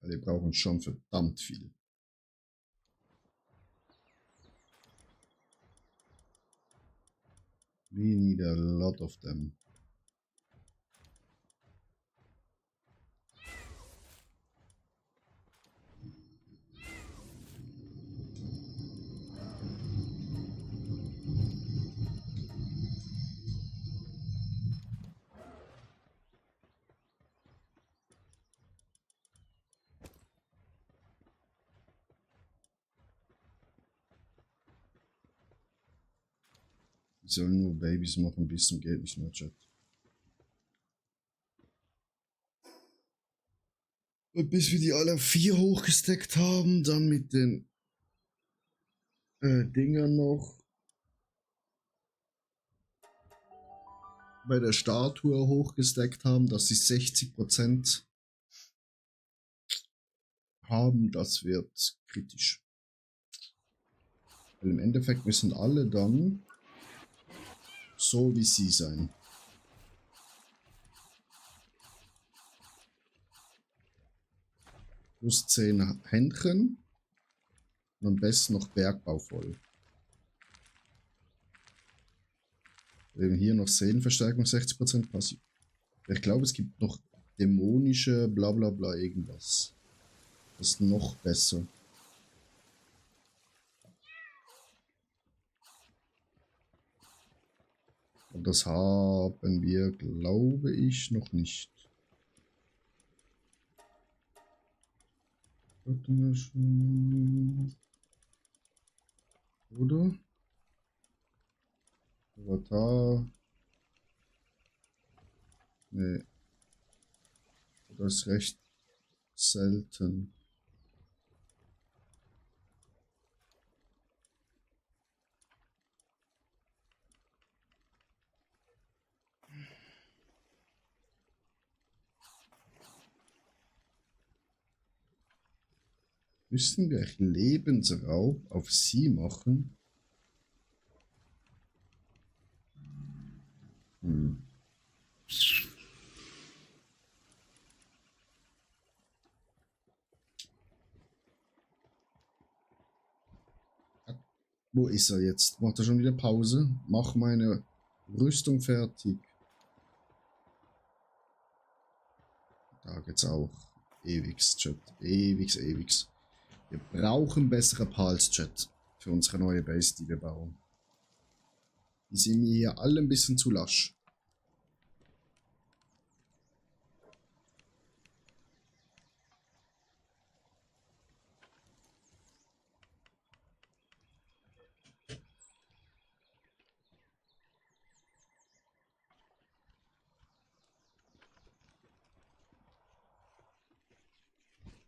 Weil wir brauchen schon verdammt viel. We need a lot of them. Die sollen nur Babys machen, bis zum geht nicht mehr, Chat. Und bis wir die alle auf 4 hochgesteckt haben, dann mit den Dingern noch bei der Statue hochgesteckt haben, dass sie 60% haben, das wird kritisch. Weil im Endeffekt müssen alle dann so wie sie sein. Plus 10 Händchen und am besten noch Bergbau voll. Wir haben hier noch Seelenverstärkung 60% passiv. Ich glaube, es gibt noch dämonische Blablabla bla bla irgendwas. Das ist noch besser. Und das haben wir, glaube ich, noch nicht. Oder? Avatar. Nee. Das ist recht selten. Müssten wir echt Lebensraub auf sie machen? Hm. Wo ist er jetzt? Macht er schon wieder Pause? Mach meine Rüstung fertig. Da geht's auch. Ewigs, Chat. Ewigs, ewigs. Wir brauchen bessere Pals, Chat. Für unsere neue Base, die wir bauen. Die sind mir hier alle ein bisschen zu lasch.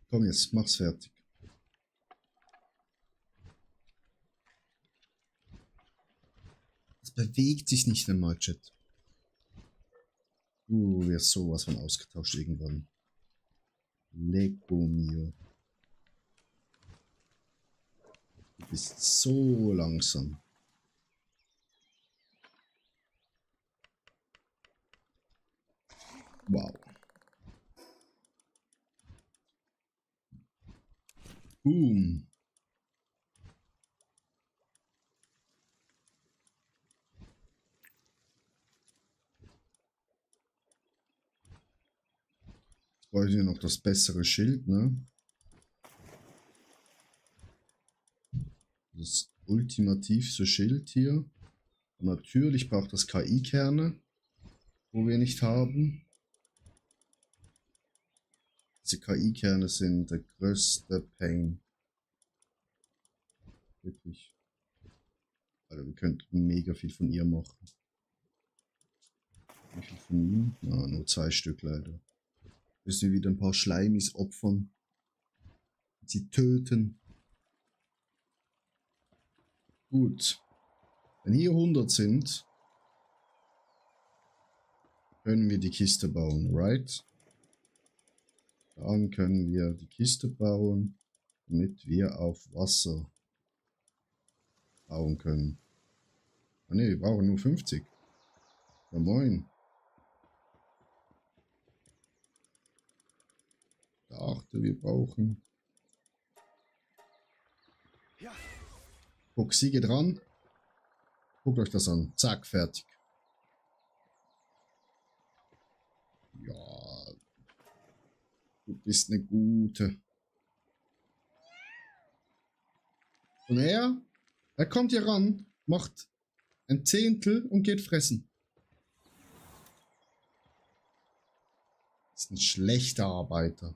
Komm jetzt, mach's fertig. Es bewegt sich nicht einmal, Chat. Du wirst sowas von ausgetauscht irgendwann. Lego mio. Du bist so langsam. Wow. Boom. Jetzt brauche ich noch das bessere Schild, ne? Das ultimativ so Schild hier. Und natürlich braucht das KI-Kerne, wo wir nicht haben. Diese KI-Kerne sind der größte Pain. Wirklich. Also wir könnten mega viel von ihr machen. Wie viel von ihm? Na, nur 2 Stück leider. Müssen wir wieder ein paar Schleimis opfern. Sie töten. Gut. Wenn hier 100 sind, können wir die Kiste bauen, right? Dann können wir die Kiste bauen, damit wir auf Wasser bauen können. Ah ne, wir brauchen nur 50. Ja moin. Ich dachte, wir brauchen... Ja. Guck, sie geht ran. Guckt euch das an. Zack, fertig. Ja. Du bist eine gute. Und er kommt hier ran, macht ein Zehntel und geht fressen. Ist ein schlechter Arbeiter.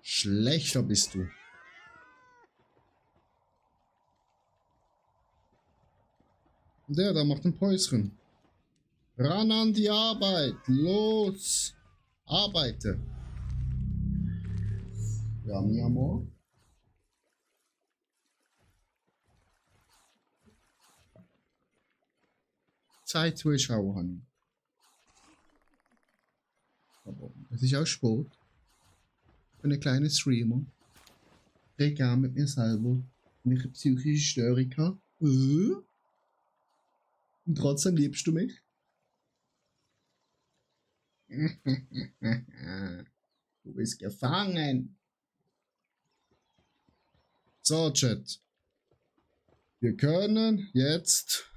Schlechter bist du. Und der da macht ein Päuschen. Ran an die Arbeit. Los. Arbeite. Ja, mi amor. Zeit zu schauen. Aber es ist auch Sport. Für eine kleine Streamer. Ich rede gerne mit mir selber. Wenn ich eine psychische Störung habe. Und trotzdem liebst du mich? Du bist gefangen. So, Chat. Wir können jetzt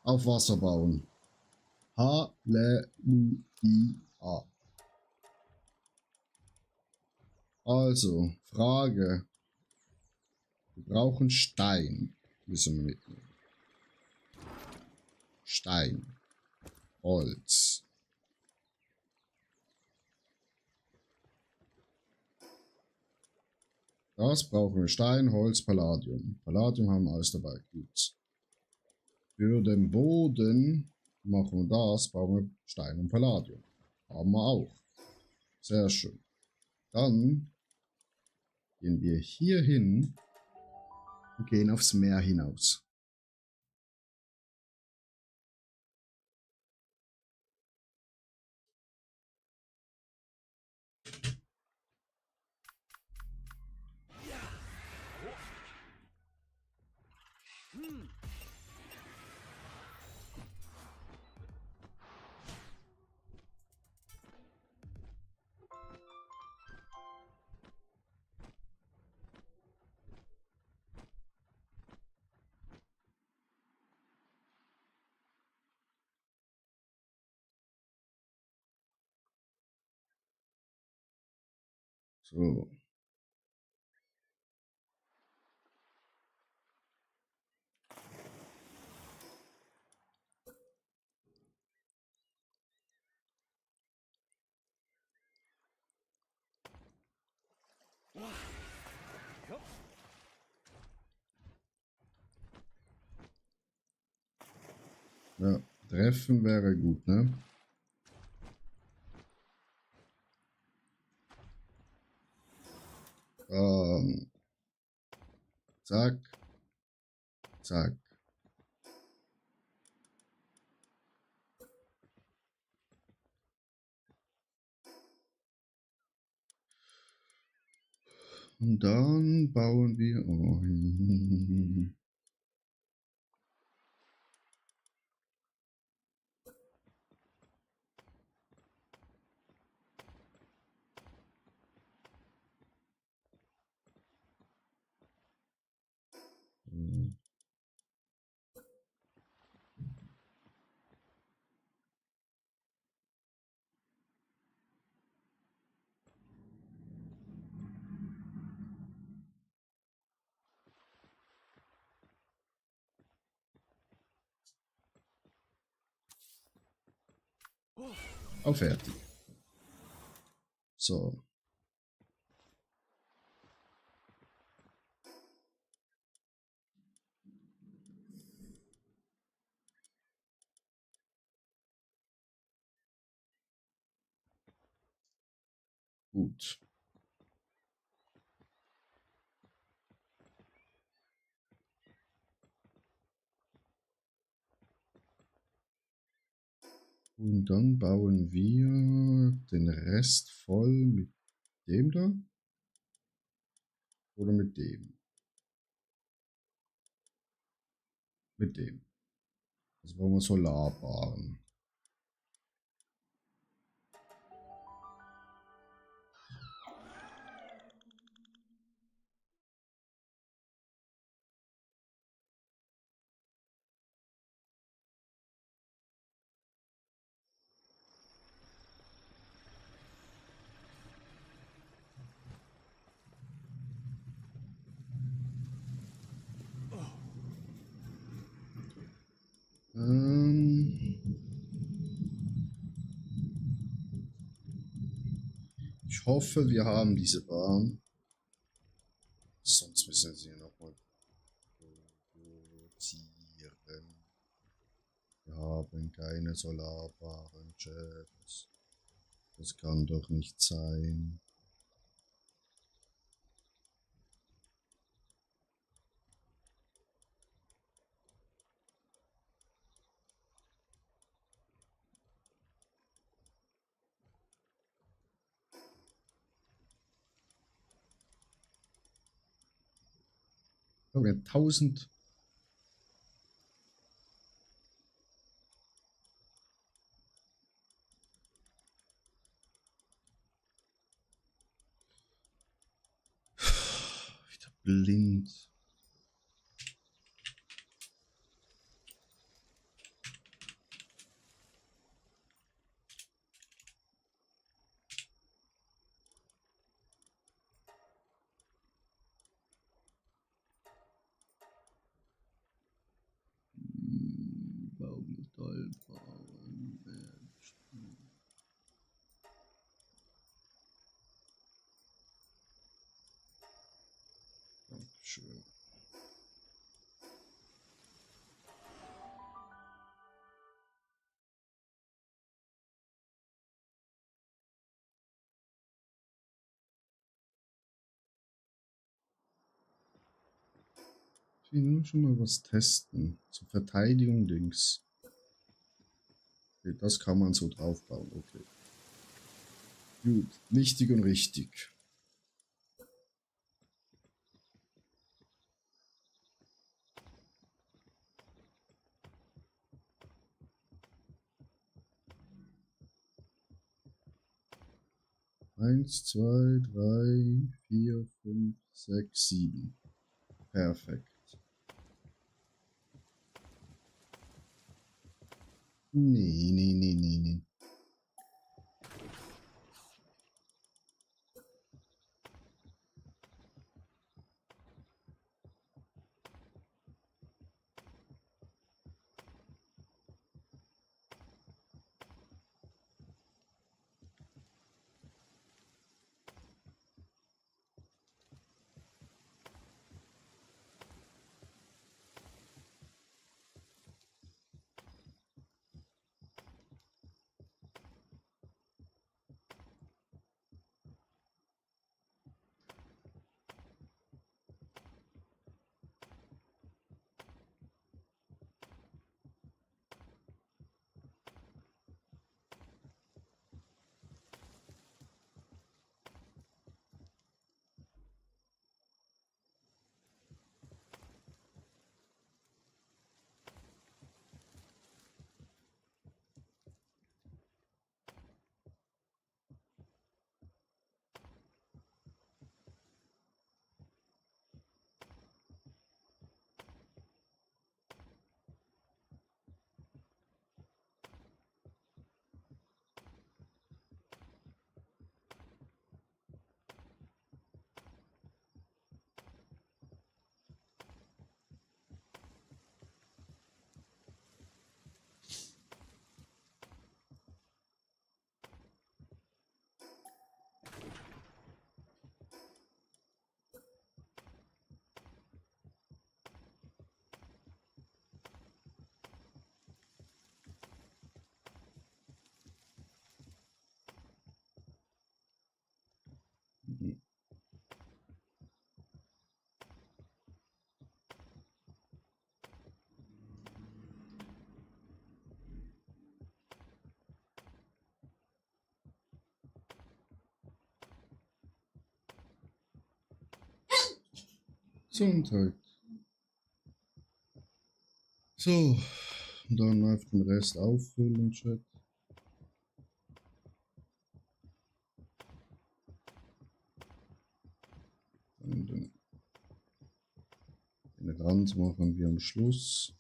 auf Wasser bauen. Halleluja. Also, Frage. Wir brauchen Stein. Müssen wir mitnehmen. Stein. Holz. Das brauchen wir. Stein, Holz, Palladium. Palladium haben wir alles dabei. Gut. Für den Boden machen wir das. Brauchen wir Stein und Palladium. Haben wir auch. Sehr schön. Dann gehen wir hier hin und gehen aufs Meer hinaus. So. Ja, treffen wäre gut, ne? Zack. Zack. Und dann bauen wir... Oh. Auch fertig. So. Gut. Und dann bauen wir den Rest voll mit dem da. Oder mit dem. Mit dem. Also brauchen wir Solarbahn. Ich hoffe, wir haben diese Bahn. Sonst müssen wir sie nochmal produzieren. Wir haben keine solarbaren Jets. Das kann doch nicht sein. Oh, wir haben 1000. Wieder blind. Baumetall bauen. Dankeschön. Ich will nur schon mal was testen. Zur Verteidigung links. Okay, das kann man so draufbauen. Okay. Gut, wichtig und richtig. Eins, zwei, drei, vier, fünf, sechs, sieben. Perfekt. Nee, nee, nee, nee, nee. Gesundheit. So, und dann einfach den Rest auffüllen, Chat. Und den Rand machen wir am Schluss.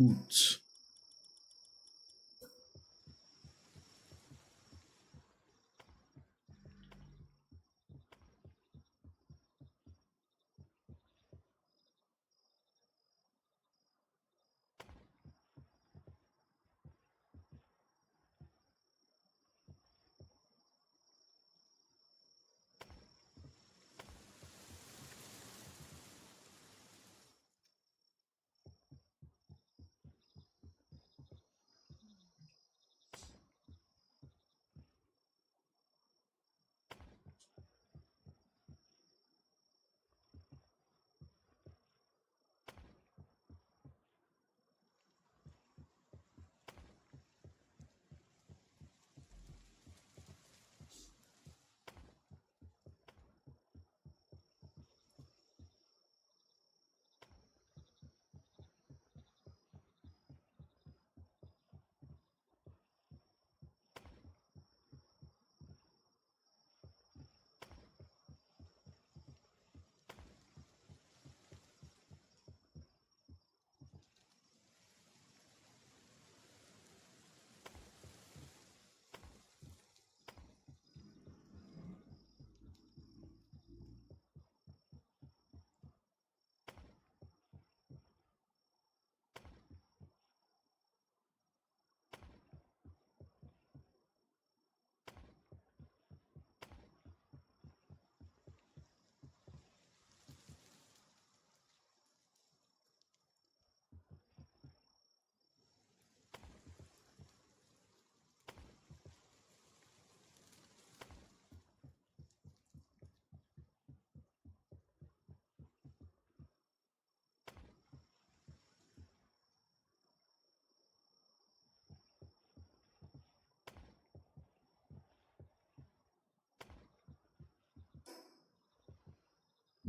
Gut.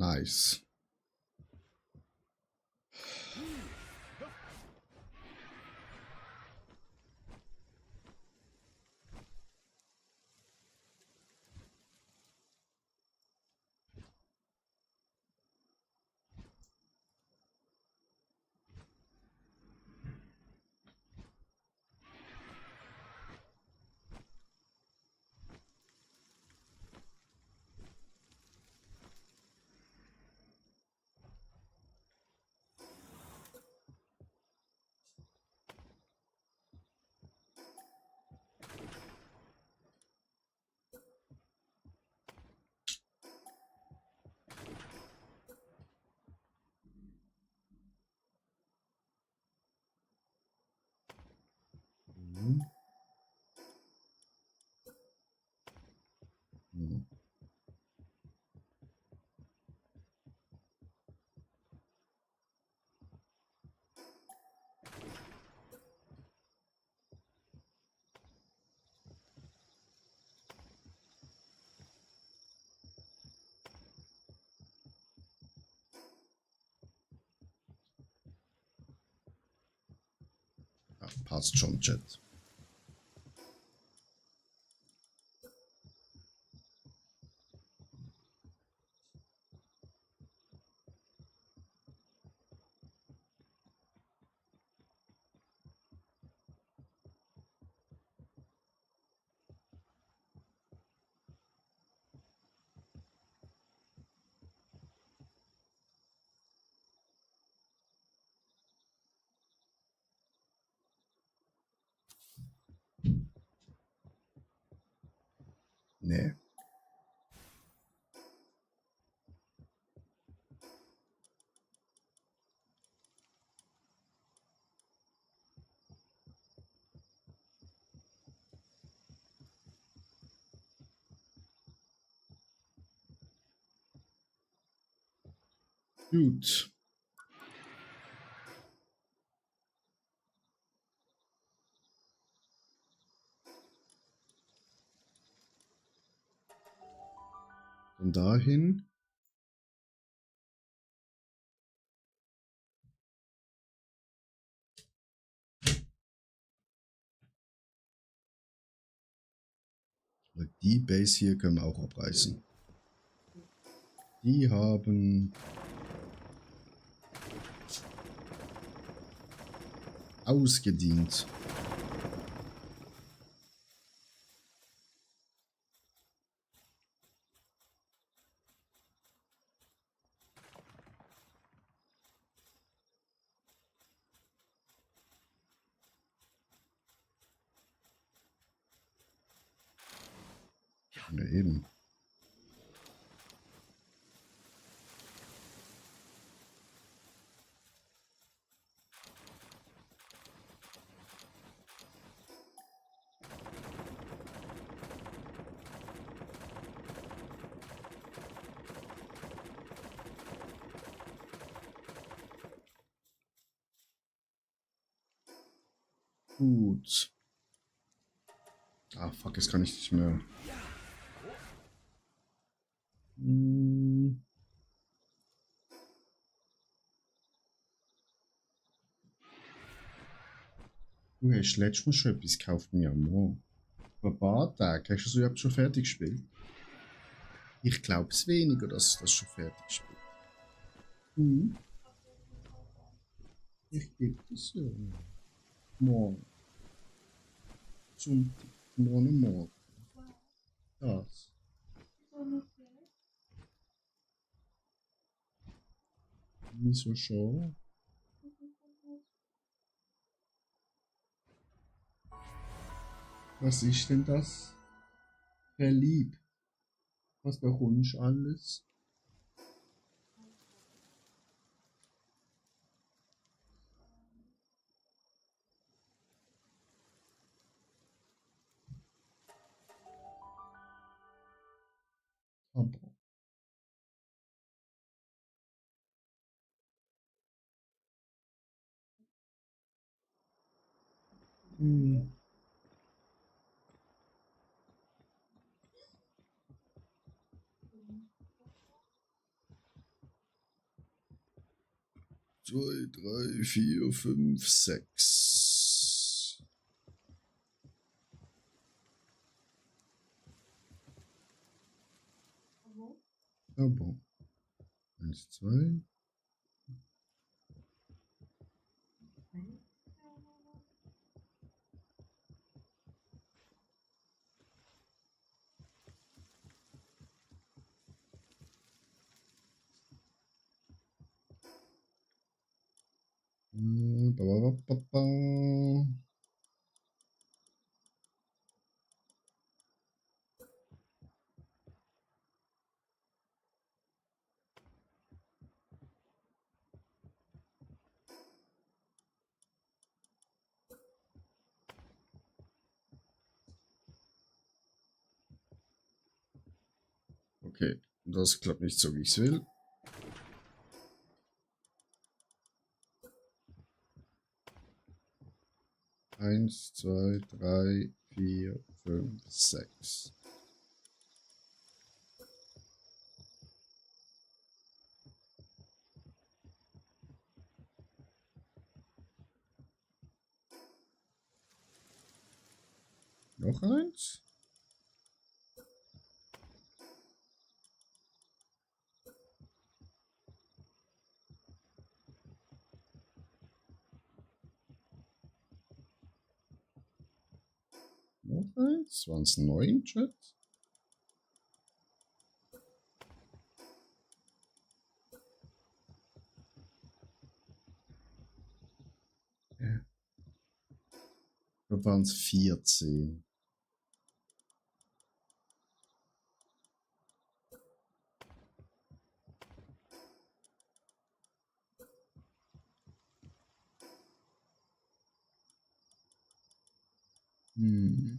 Nice. Passt schon, Chat. Nee. Gut. Von dahin. Die Base hier können wir auch abreißen. Die haben ausgedient. Ja, eben. Gut. Ah, fuck, jetzt kann ich nicht mehr. Du hast letztes Mal schon etwas gekauft mir am Morgen. Vor ein paar Tagen. Hast du das überhaupt schon fertig gespielt? Ich glaube es weniger, dass du das schon fertig gespielt. Ich gebe das ja. Morgen. Sonntag. Morgen. Das. Wieso schon? Was ist denn das? Verlieb. Was bekommst du alles? Aber. Hm. Zwei, drei, vier, fünf, sechs. Aber. Eins, zwei. Ba, ba, ba, ba, ba. Okay, das klappt nicht so, wie ich es will. Eins, zwei, drei, vier, fünf, sechs. Noch eins? Noch eins? Waren es 9, Chat? Ja. Oder waren es 14? Hm.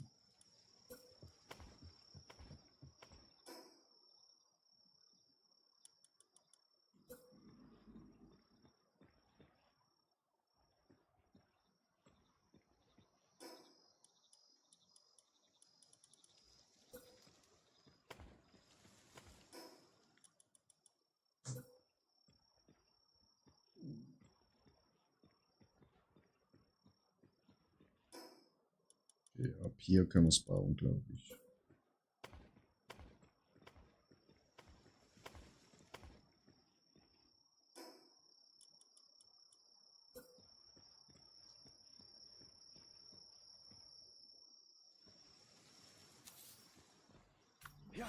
Okay, ab hier können wir es bauen, glaube ich. Ja.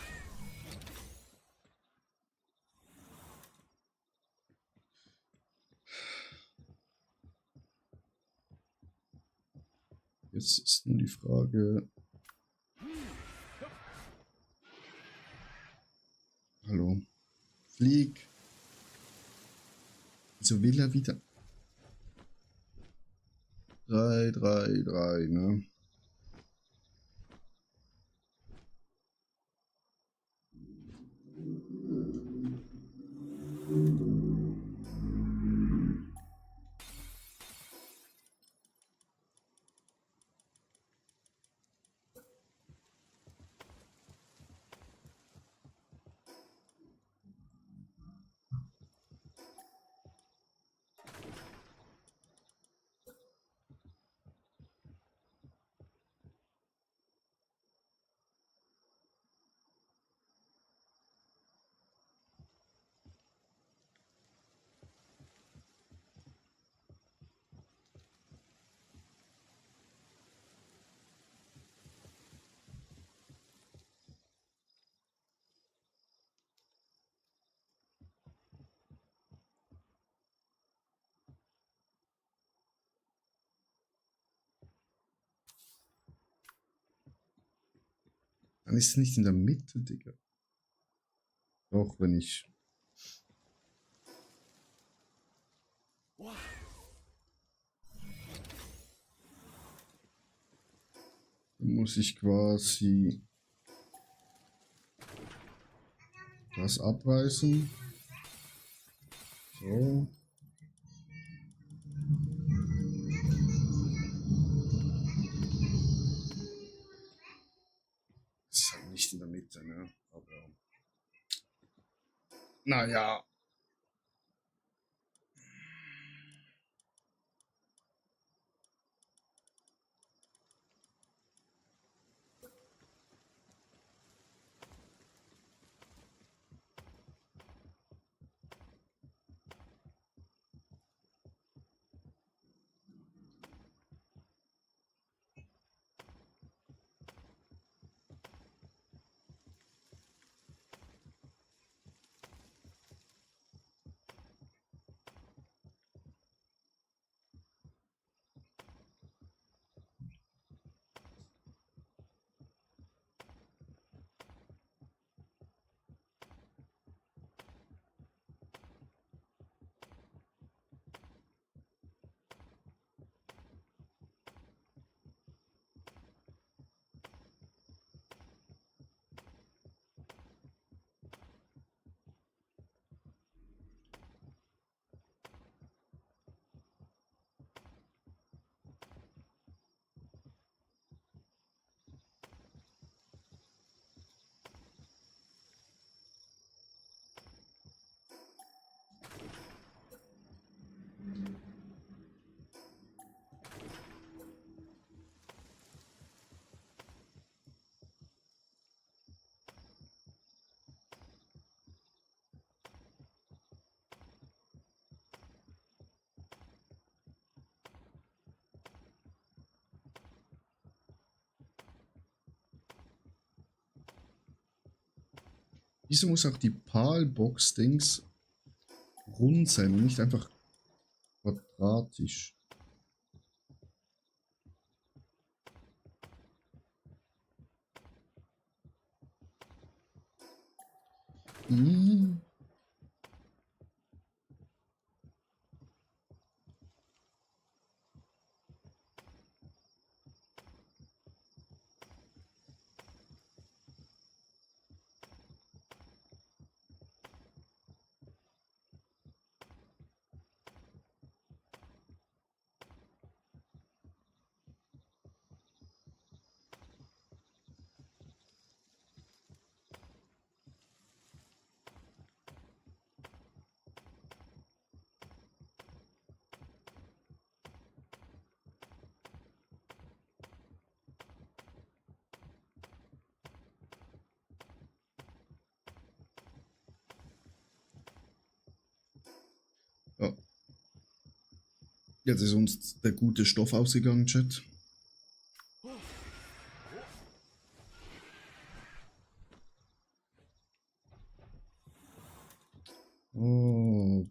Jetzt ist nur die Frage. Hallo. Flieg. Wieso will er wieder? 3, 3, 3, ne? Dann ist es nicht in der Mitte, Digga. Doch, wenn ich. Wow. Dann muss ich quasi das abreißen. So. Das ist halt nicht in der Mitte, ne? Aber. Naja. Wieso muss auch die PAL-Box-Dings rund sein und nicht einfach quadratisch? Hm. Ja. Jetzt ist uns der gute Stoff ausgegangen, Chat. Oh.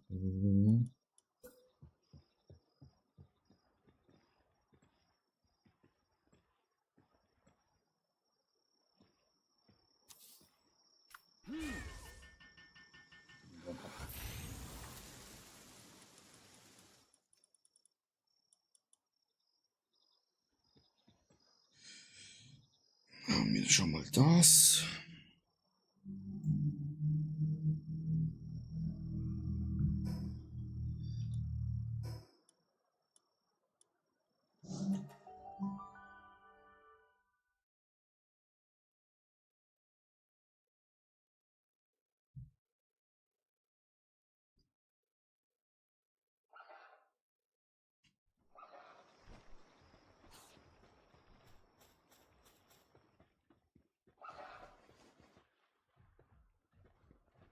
Haben wir schon mal das.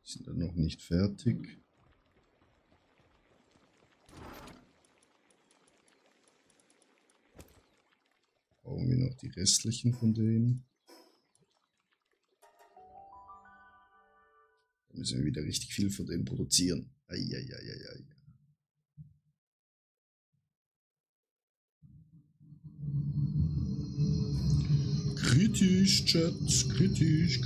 Sind dann noch nicht fertig. Brauchen wir noch die restlichen von denen. Da müssen wir wieder richtig viel von denen produzieren. Eieieiei. Kritisch, Chat. Kritisch.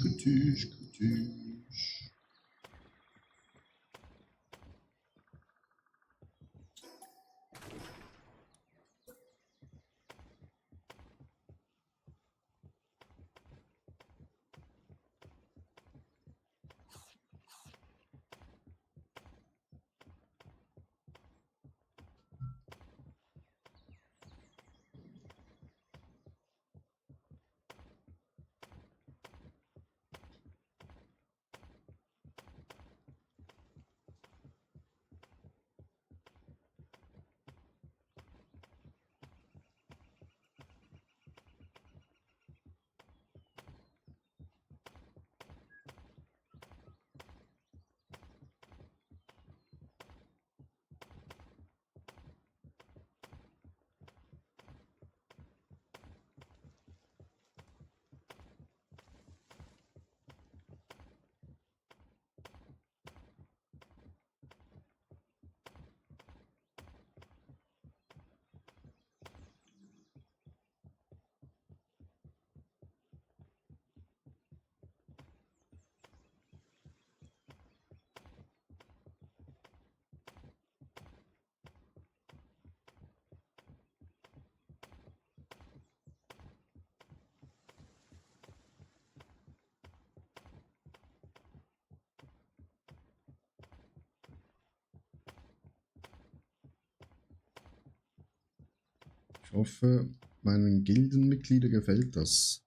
Ich hoffe, meinen Gildenmitgliedern gefällt das.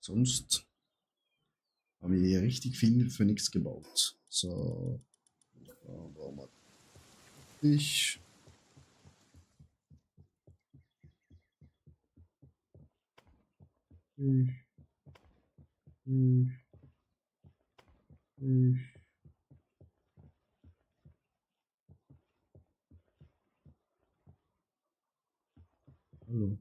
Sonst haben wir hier richtig viel für nichts gebaut. So. Warum hat ich. Hallo.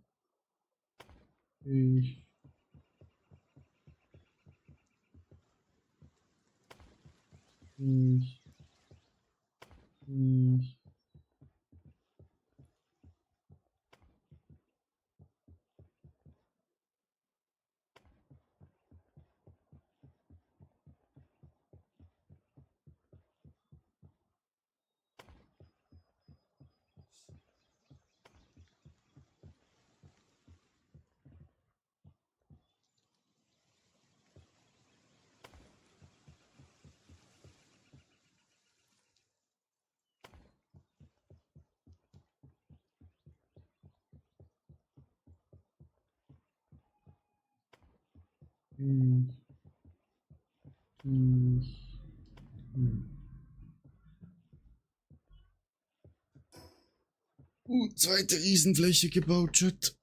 Zweite Riesenfläche gebaut, Chat.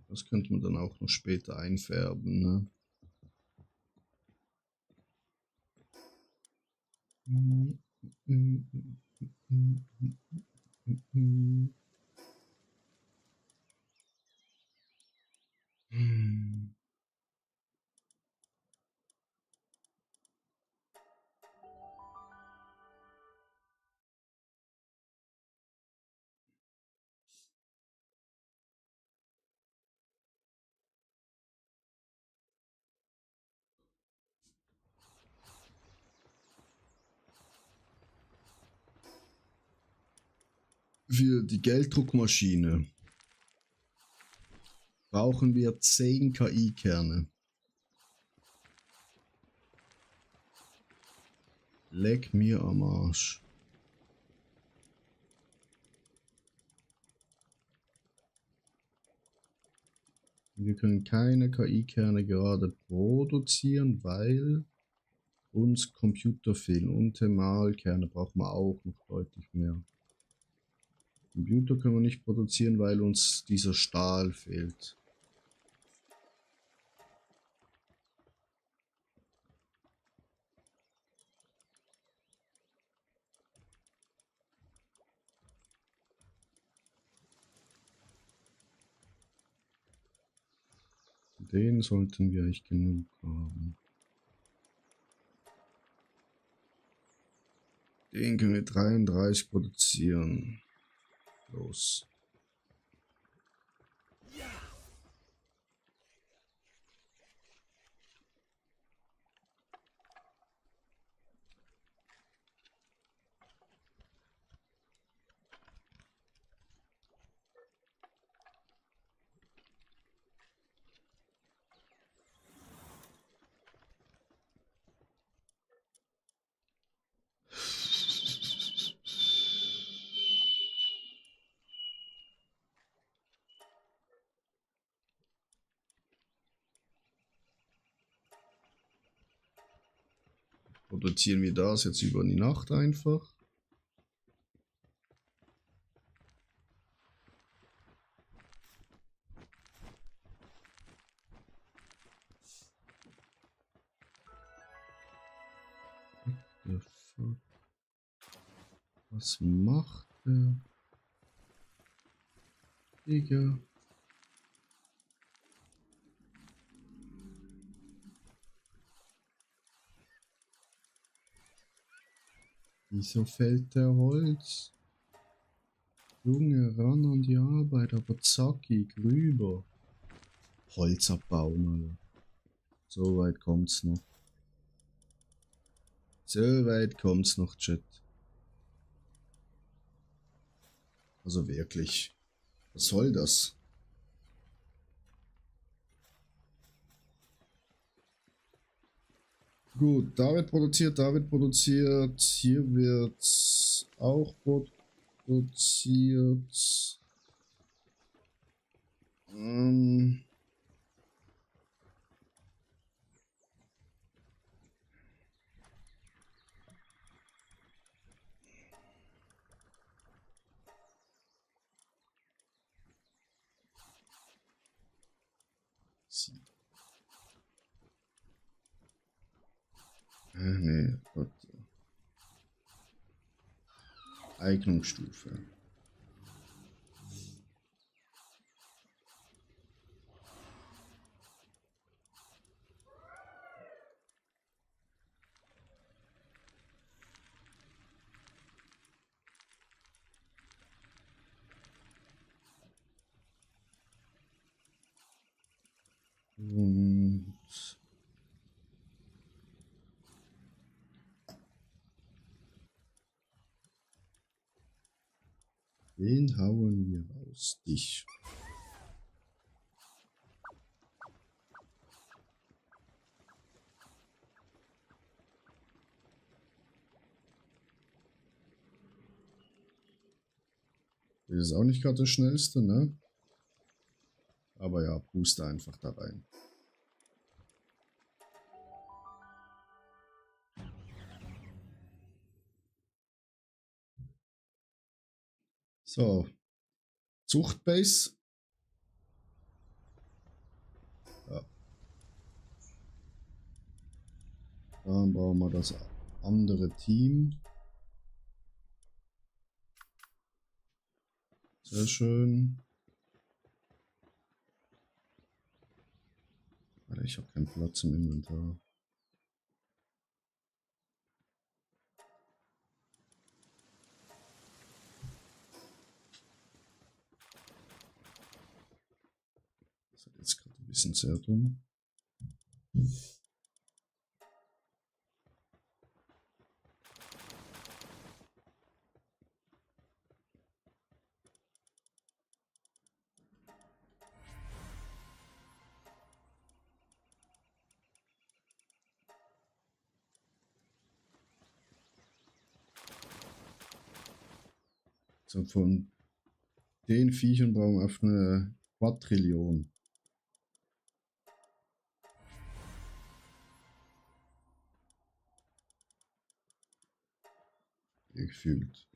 Das könnte man dann auch noch später einfärben, ne? Für die Gelddruckmaschine brauchen wir 10 KI-Kerne. Leck mir am Arsch. Wir können keine KI-Kerne gerade produzieren, weil uns Computer fehlen. Und Thermalkerne brauchen wir auch noch deutlich mehr. Computer können wir nicht produzieren, weil uns dieser Stahl fehlt. Den sollten wir echt genug haben. Den können wir 33 produzieren. Los. Produzieren wir das jetzt über die Nacht einfach. Was macht der? Digga. Wieso fällt der Holz? Junge, ran an die Arbeit, aber zackig rüber. Holz abbauen, Alter. So weit kommt's noch. So weit kommt's noch, Chat. Also wirklich. Was soll das? Gut, David produziert, David produziert. Hier wird's auch produziert. Sie. Nee, Gott. Eignungsstufe. Und wen hauen wir raus? Dich. Das ist auch nicht gerade das Schnellste, ne? Aber ja, puste einfach da rein. So. Zuchtbase. Ja. Dann brauchen wir das andere Team. Sehr schön. Alter, ich habe keinen Platz im Inventar. Das ist jetzt gerade ein bisschen sehr dumm. So, von den Viechern brauchen wir auf eine Quadrillion. Gefühlt.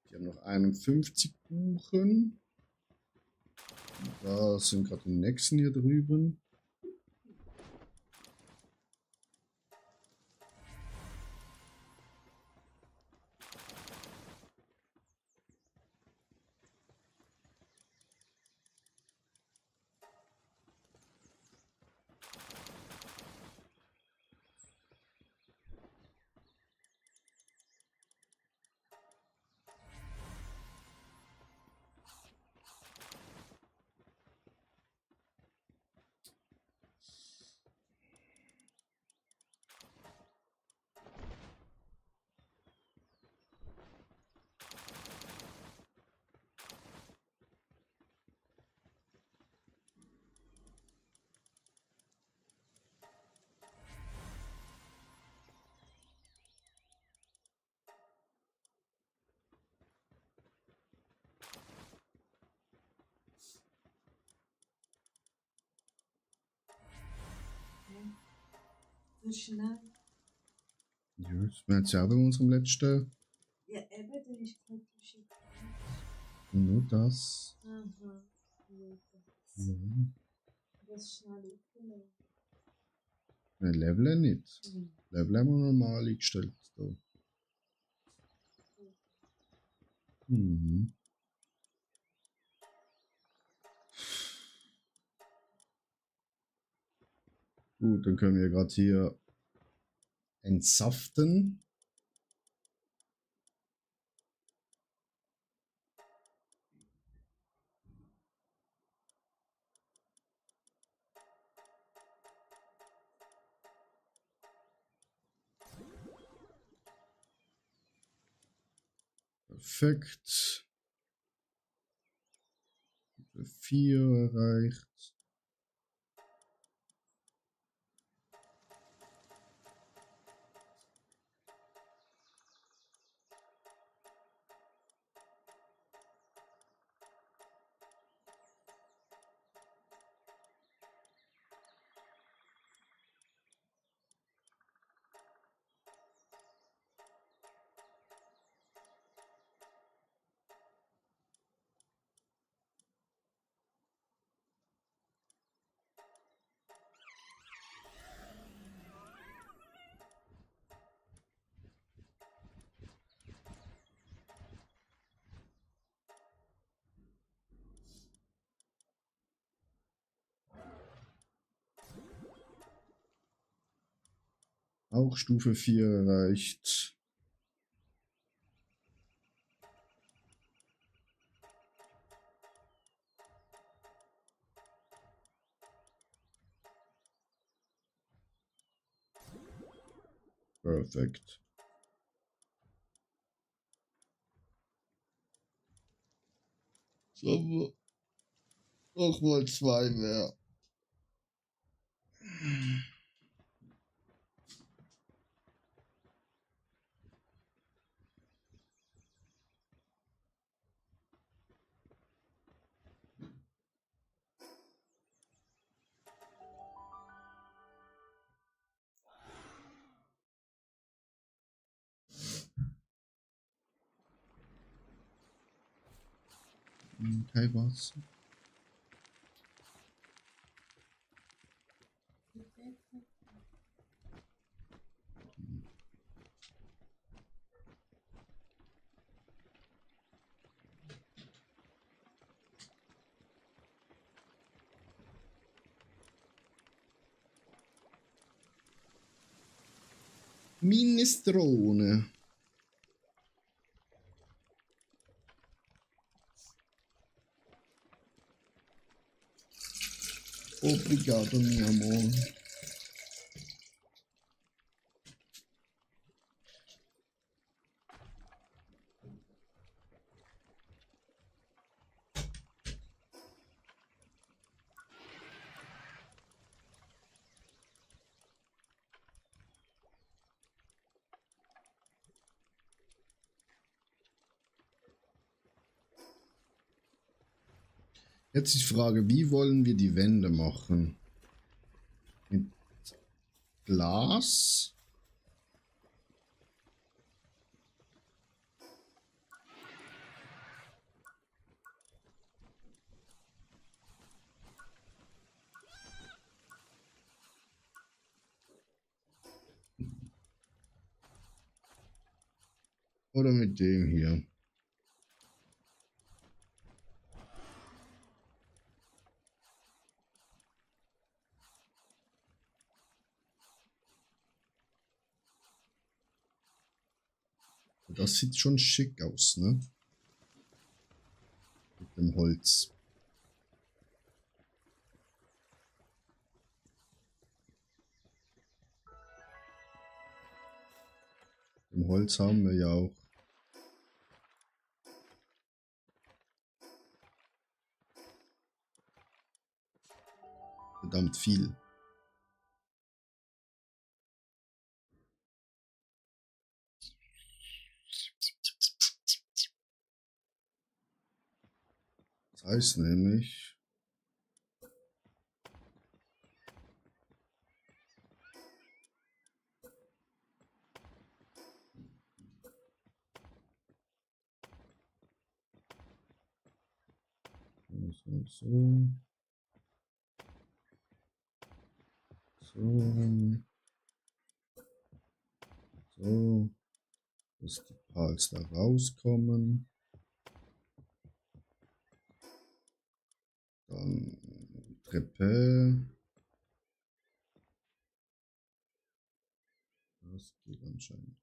Die haben noch 51 Buchen. Da sind gerade die nächsten hier drüben. So schnell. Ja, das wäre jetzt ja bei unserem letzten. Ja, eben, da ist kein Unterschied. Nur das. Aha. Ja. Das ist schnell aufgenommen. Nein, Level nicht. Mhm. Level haben wir normal eingestellt. Da. Mhm. Gut, dann können wir gerade hier entsaften. Perfekt. 4 erreicht. Auch Stufe 4 erreicht. Perfekt. So, nochmal 2 mehr. Okay, was? Minestrone. Obrigado, mi amor. Jetzt ist die Frage, wie wollen wir die Wände machen? Mit Glas? Oder mit dem hier? Das sieht schon schick aus, ne? Mit dem Holz. Im Holz haben wir ja auch verdammt viel. Das heißt nämlich, so, so, dass die Pals da rauskommen. Dann Treppe. Das geht anscheinend.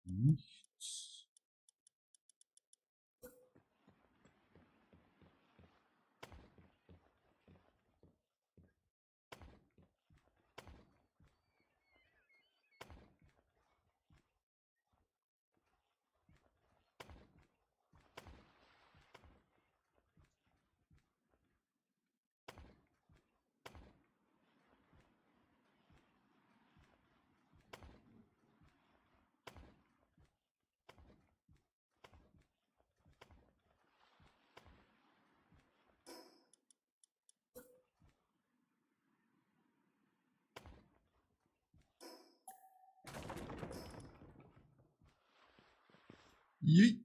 Nicht. Jei.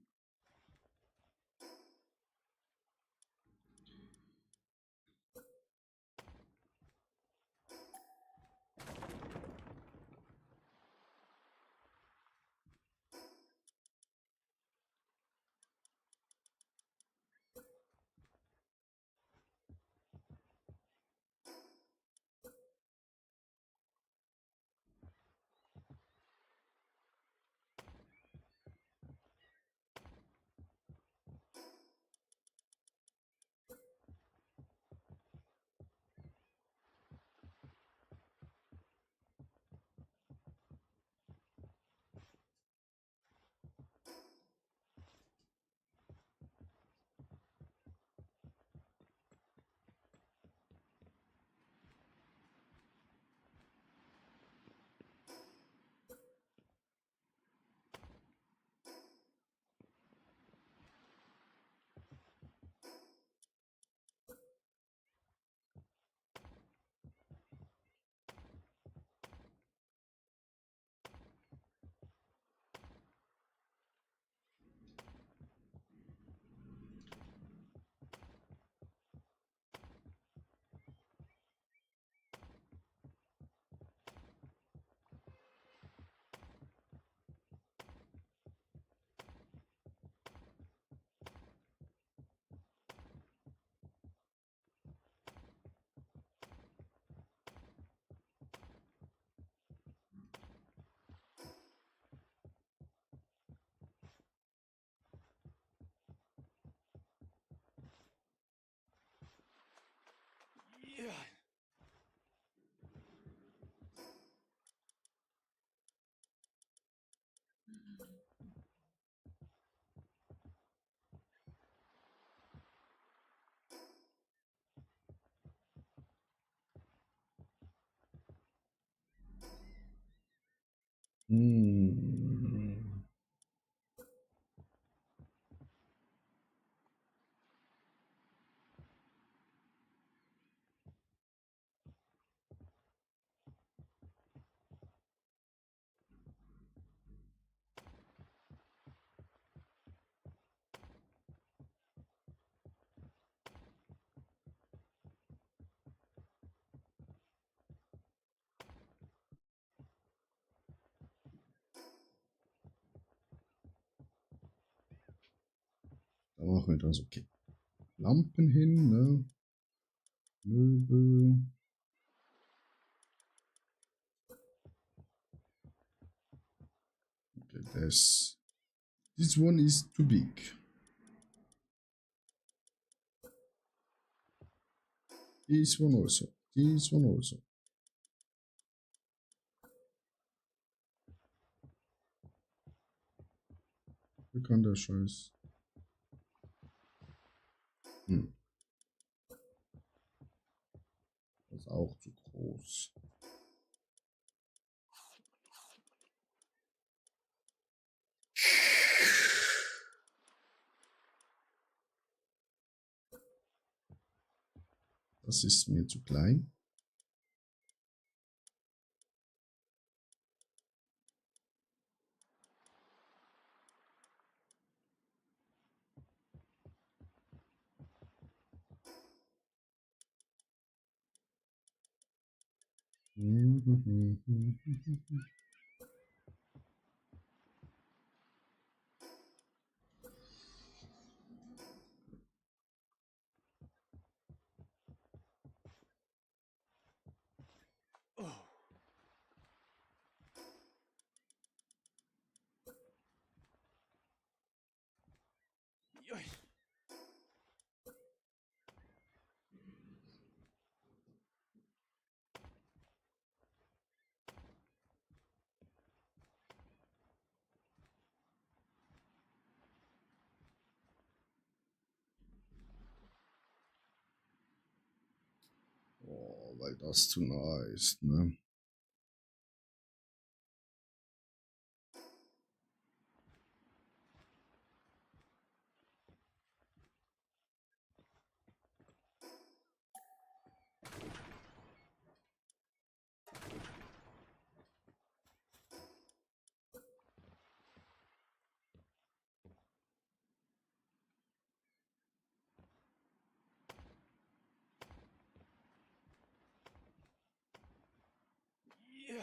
Da machen wir das, okay. Lampen hin, ne? Möbel. Okay, this one is too big. This one also. This one also. Wie kann der Scheiß? Das ist auch zu groß. Das ist mir zu klein. Oh. Joi. Oh, weil das zu nah ist, ne? Ja.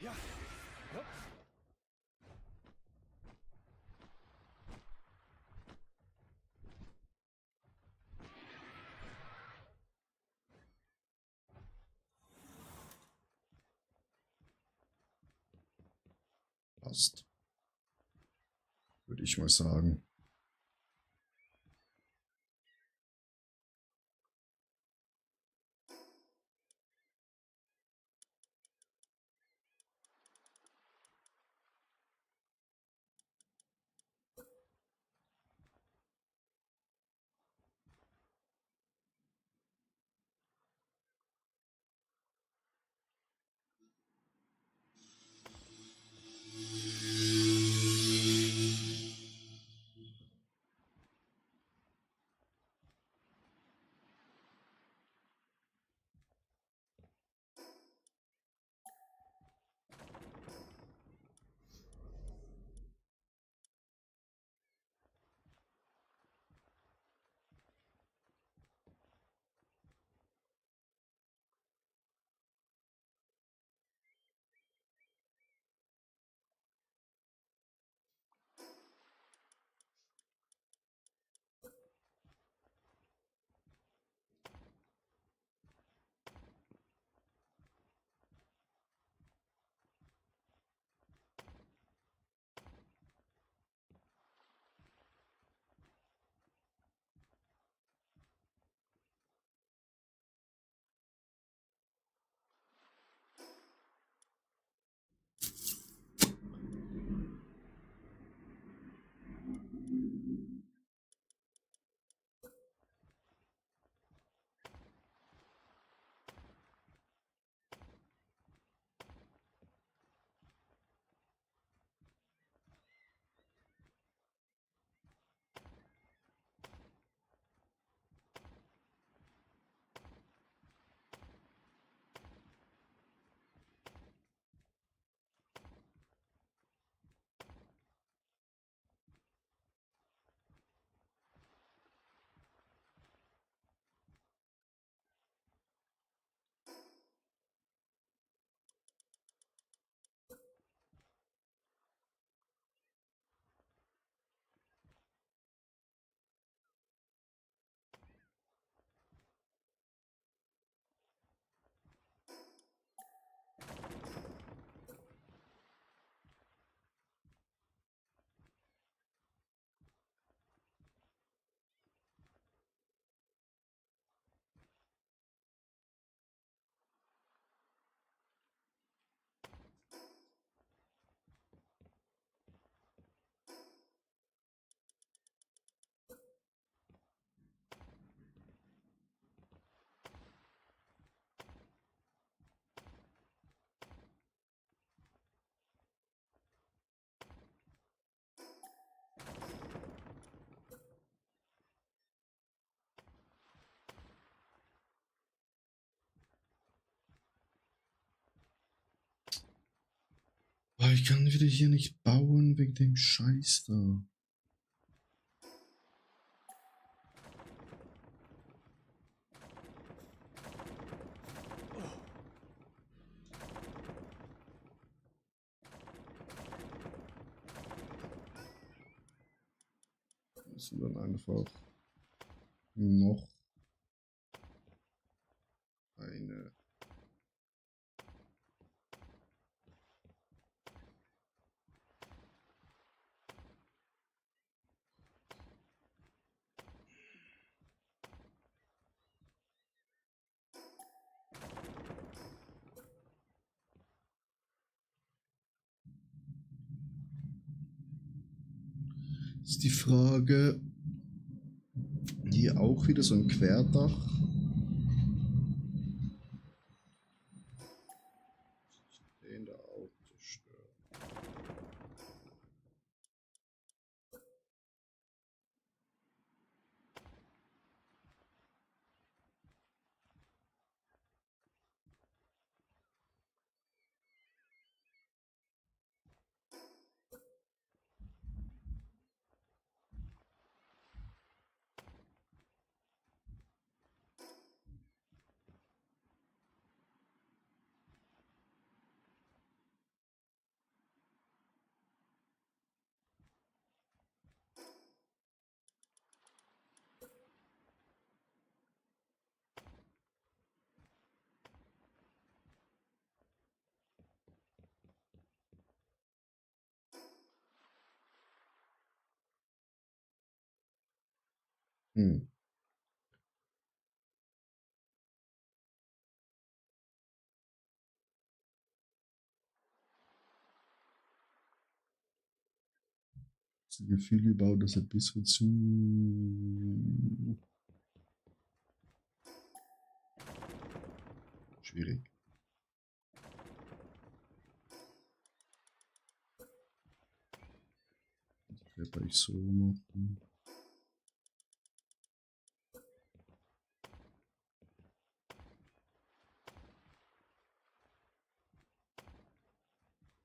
Ja. Hopp. Passt. Würde ich mal sagen. Oh, ich kann wieder hier nicht bauen wegen dem Scheiß da. Das sind dann einfach noch eine. Ist die Frage, hier auch wieder so ein Querdach. Den da auch zerstören. Hm. Das Gefühl, ich baue das ein bisschen zu. Schwierig. Das werde ich so machen.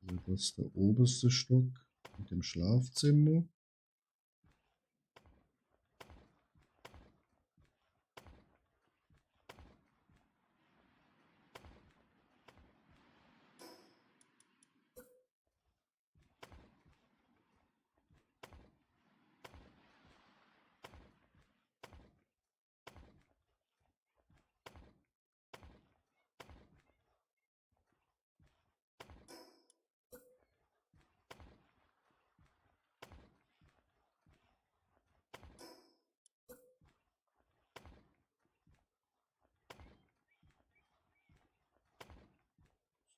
Also das ist der oberste Stock mit dem Schlafzimmer.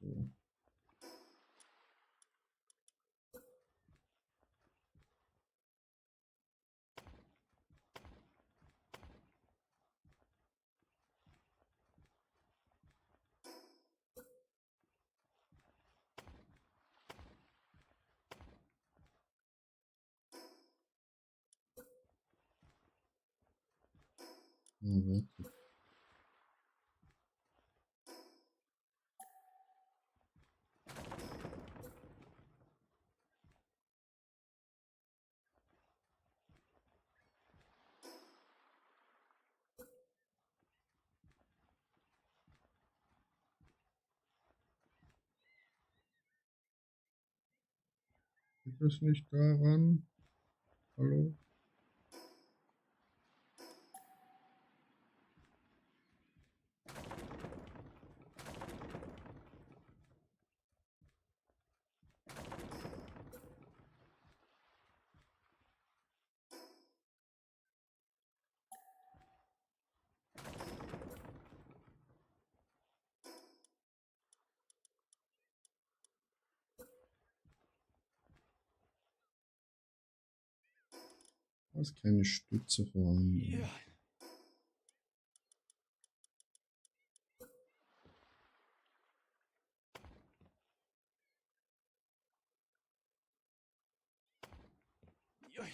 So. Ah, warte. Liegt das nicht daran? Hallo? Da ist keine Stütze vorhanden. Ja. Joi.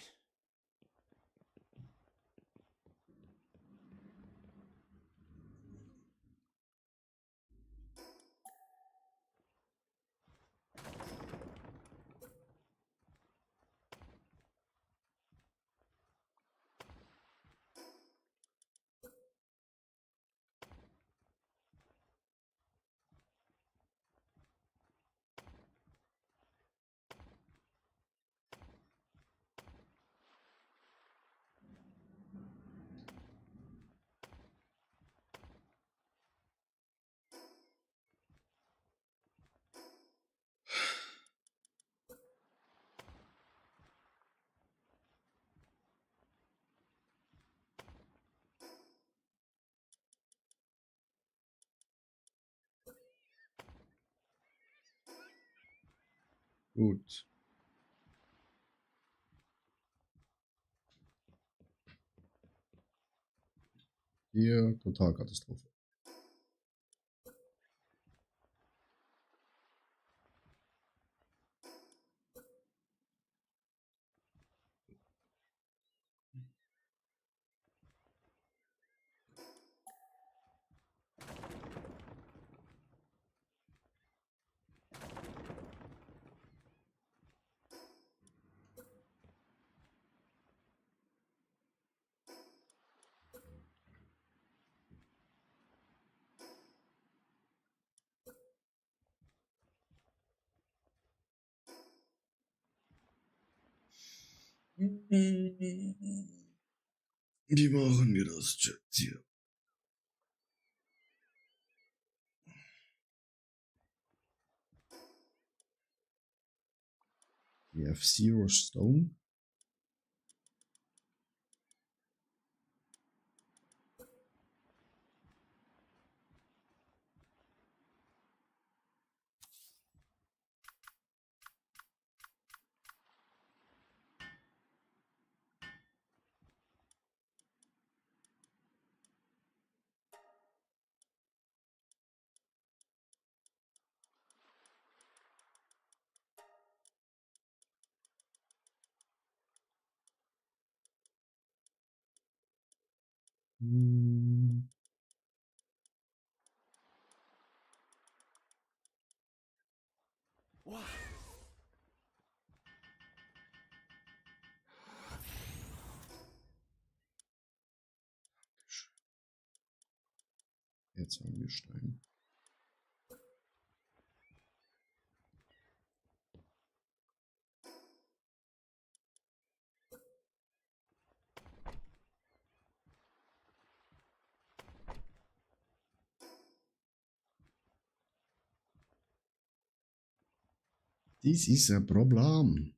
Gut. Hier Totalkatastrophe. Wie machen wir das, Chat hier? We have 0 stone. Hm. Wow. Jetzt haben wir Stein. Dies ist ein Problem.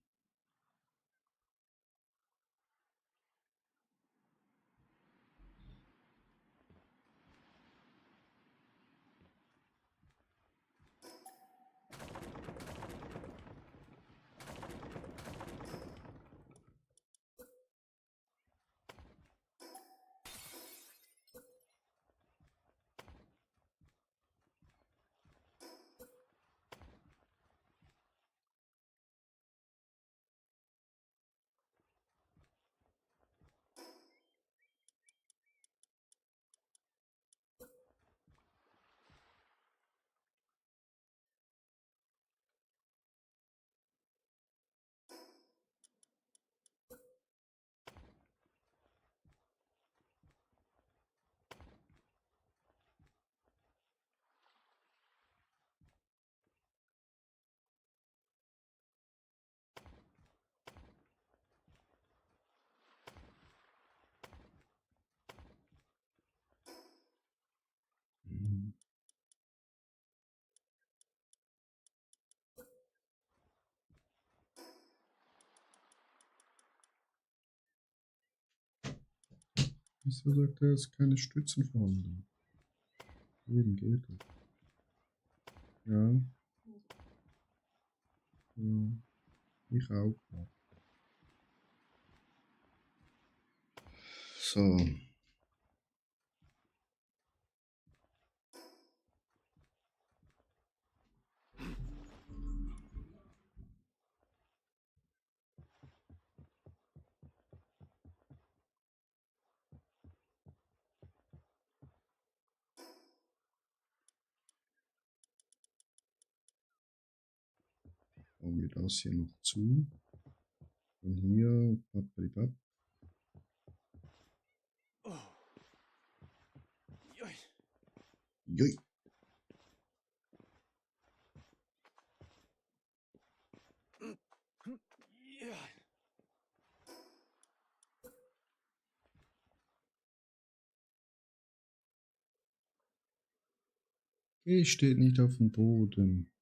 Hm. Wieso sagt er, es keine Stützen vorhanden? Eben geht es. Ja. Ja. Ich auch. So. Bauen wir das hier noch zu. Und hier. Papripap. Oh. Joi. Jui. Ja. Steht nicht auf dem Boden.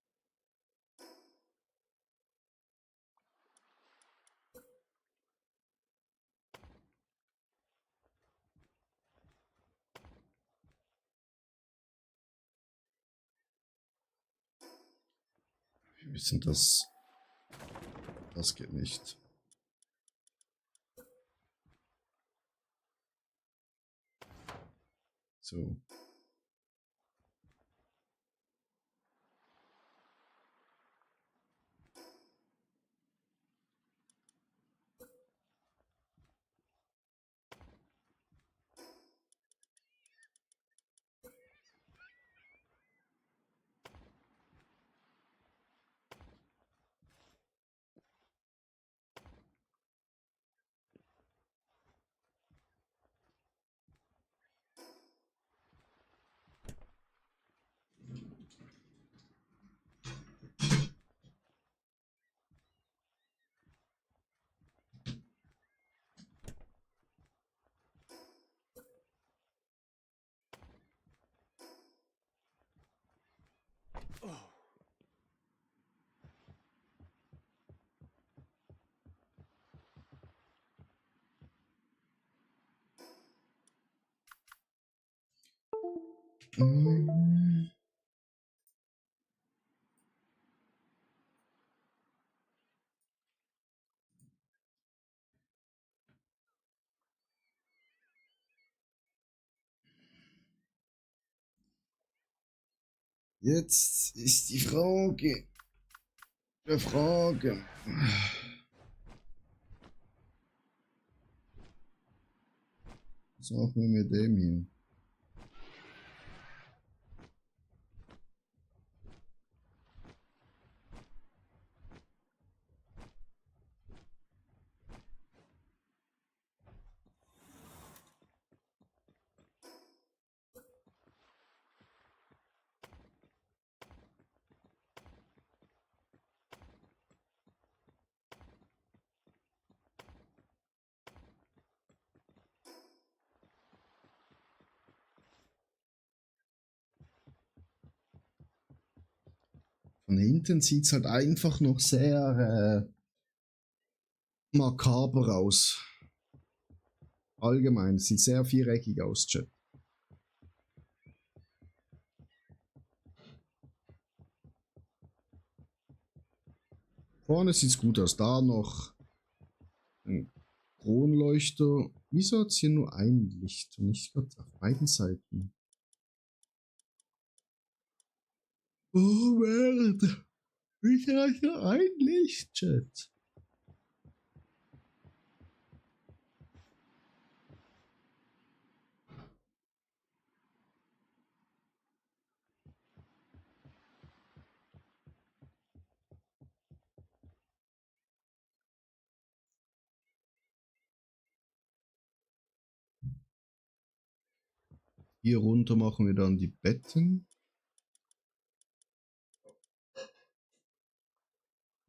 Wir müssen das Das geht nicht. So. Oh. Mm. Jetzt ist die Frage der Frage. Was machen wir mit dem hier? Von hinten sieht es halt einfach noch sehr makaber aus. Allgemein, es sieht sehr viereckig aus, Chat. Vorne sieht es gut aus. Da noch ein Kronleuchter. Wieso hat es hier nur ein Licht und nicht gerade auf beiden Seiten? Oh, Merde. Wieso hat es nur ein Licht, Chat? Hier runter machen wir dann die Betten.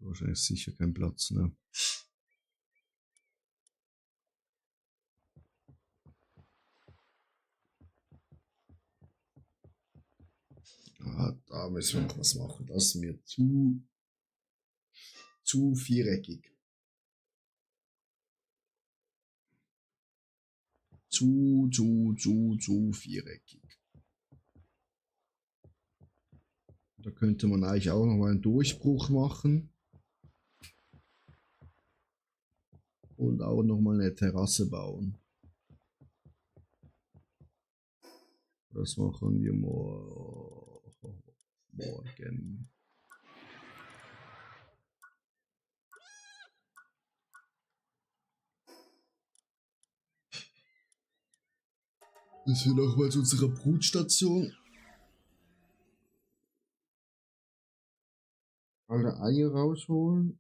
Wahrscheinlich sicher kein Platz, ne? Ah, da müssen wir noch was machen. Das ist mir zu viereckig. Zu viereckig. Da könnte man eigentlich auch noch mal einen Durchbruch machen. Und auch noch mal eine Terrasse bauen. Das machen wir morgen. Müssen wir noch mal zu unserer Brutstation alle Eier rausholen.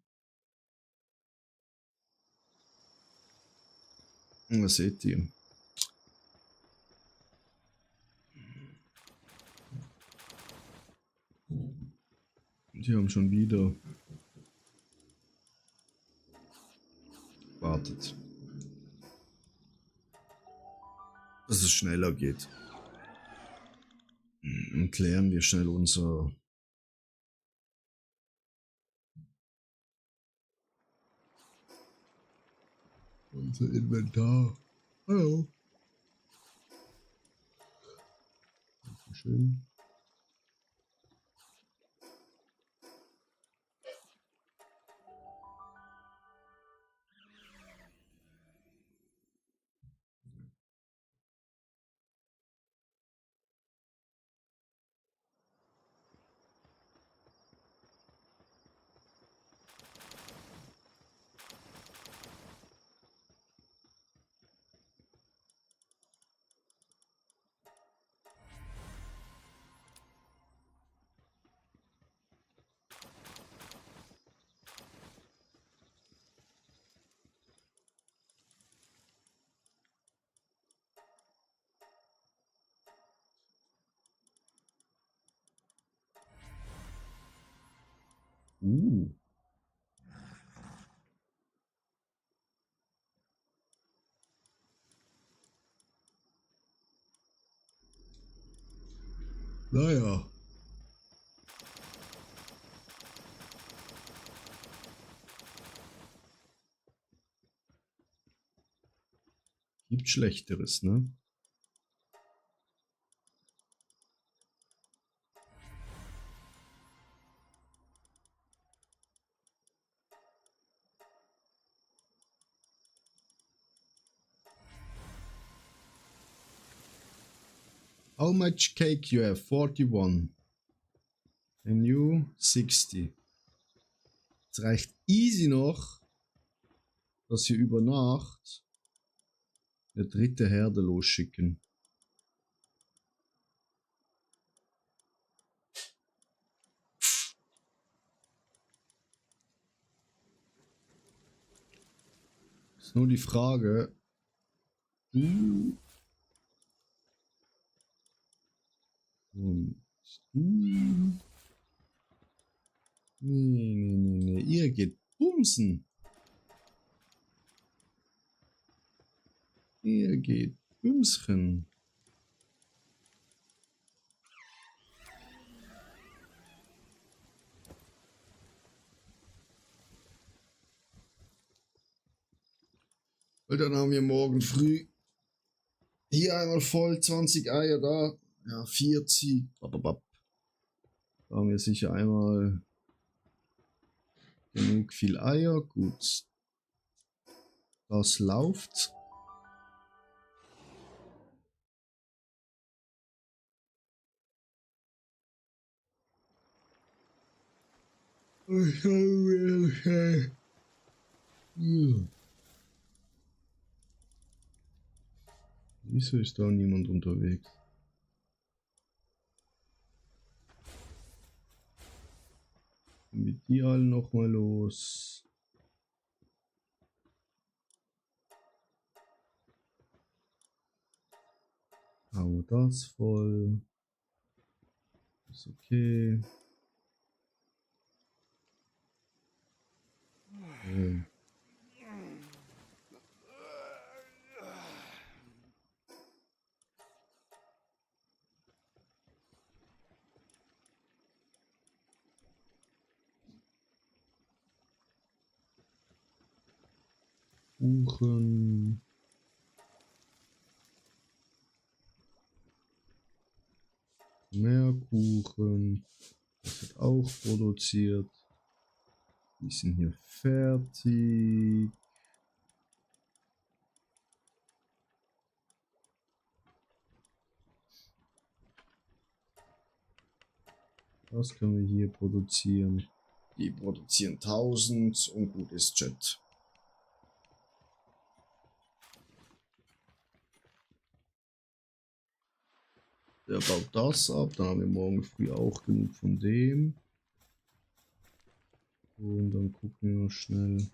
Und was seht ihr? Die haben schon wieder wartet, dass es schneller geht. Und klären wir schnell unser Inventar. Hallo. Schön. Uh. Naja. Gibt Schlechteres, ne? How much cake you have? 41. And you 60. Es reicht easy noch, dass wir über Nacht eine dritte Herde losschicken. Ist nur die Frage, du und du. Nee. Ihr geht bumsen. Ihr geht bumschen. Weil dann haben wir morgen früh hier einmal voll 20 Eier da. Ja, 40. Bababab. Da haben wir sicher einmal genug viel Eier. Gut. Das läuft. Wieso ist da niemand unterwegs? Mit die allen nochmal los. Haben wir das voll. Ist okay. Okay. Kuchen. Mehr Kuchen. Das wird auch produziert. Die sind hier fertig. Was können wir hier produzieren? Die produzieren 1000 und gut ist Chat. Der baut das ab, dann haben wir morgen früh auch genug von dem. Und dann gucken wir noch schnell.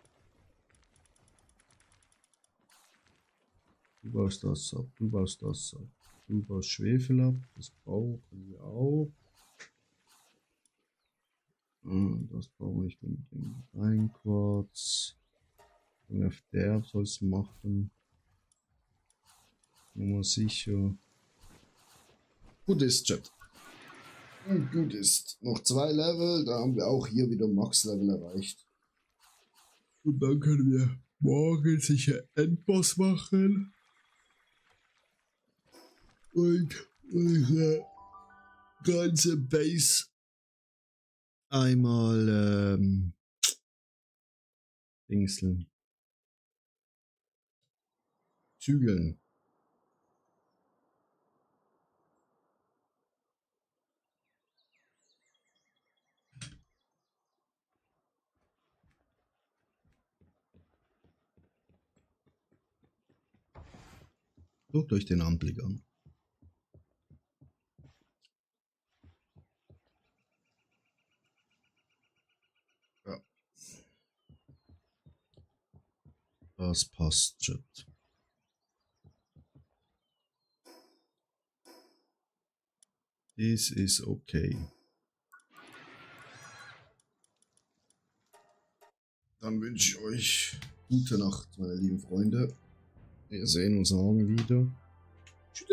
Du baust das ab, du baust das ab. Du baust Schwefel ab, das brauchen wir auch. Das brauche ich mit dem Steinquarz. Der soll es machen. Nur mal sicher. Gut ist, Chat. Gut ist. Noch 2 Level, da haben wir auch hier wieder Max-Level erreicht. Und dann können wir morgen sicher Endboss machen. Und unsere ganze Base einmal dingseln. Zügeln. Guckt euch den Anblick an. Ja. Das passt, Chat. This is okay. Dann wünsche ich euch gute Nacht, meine lieben Freunde. Wir sehen uns morgen wieder. Tschüss.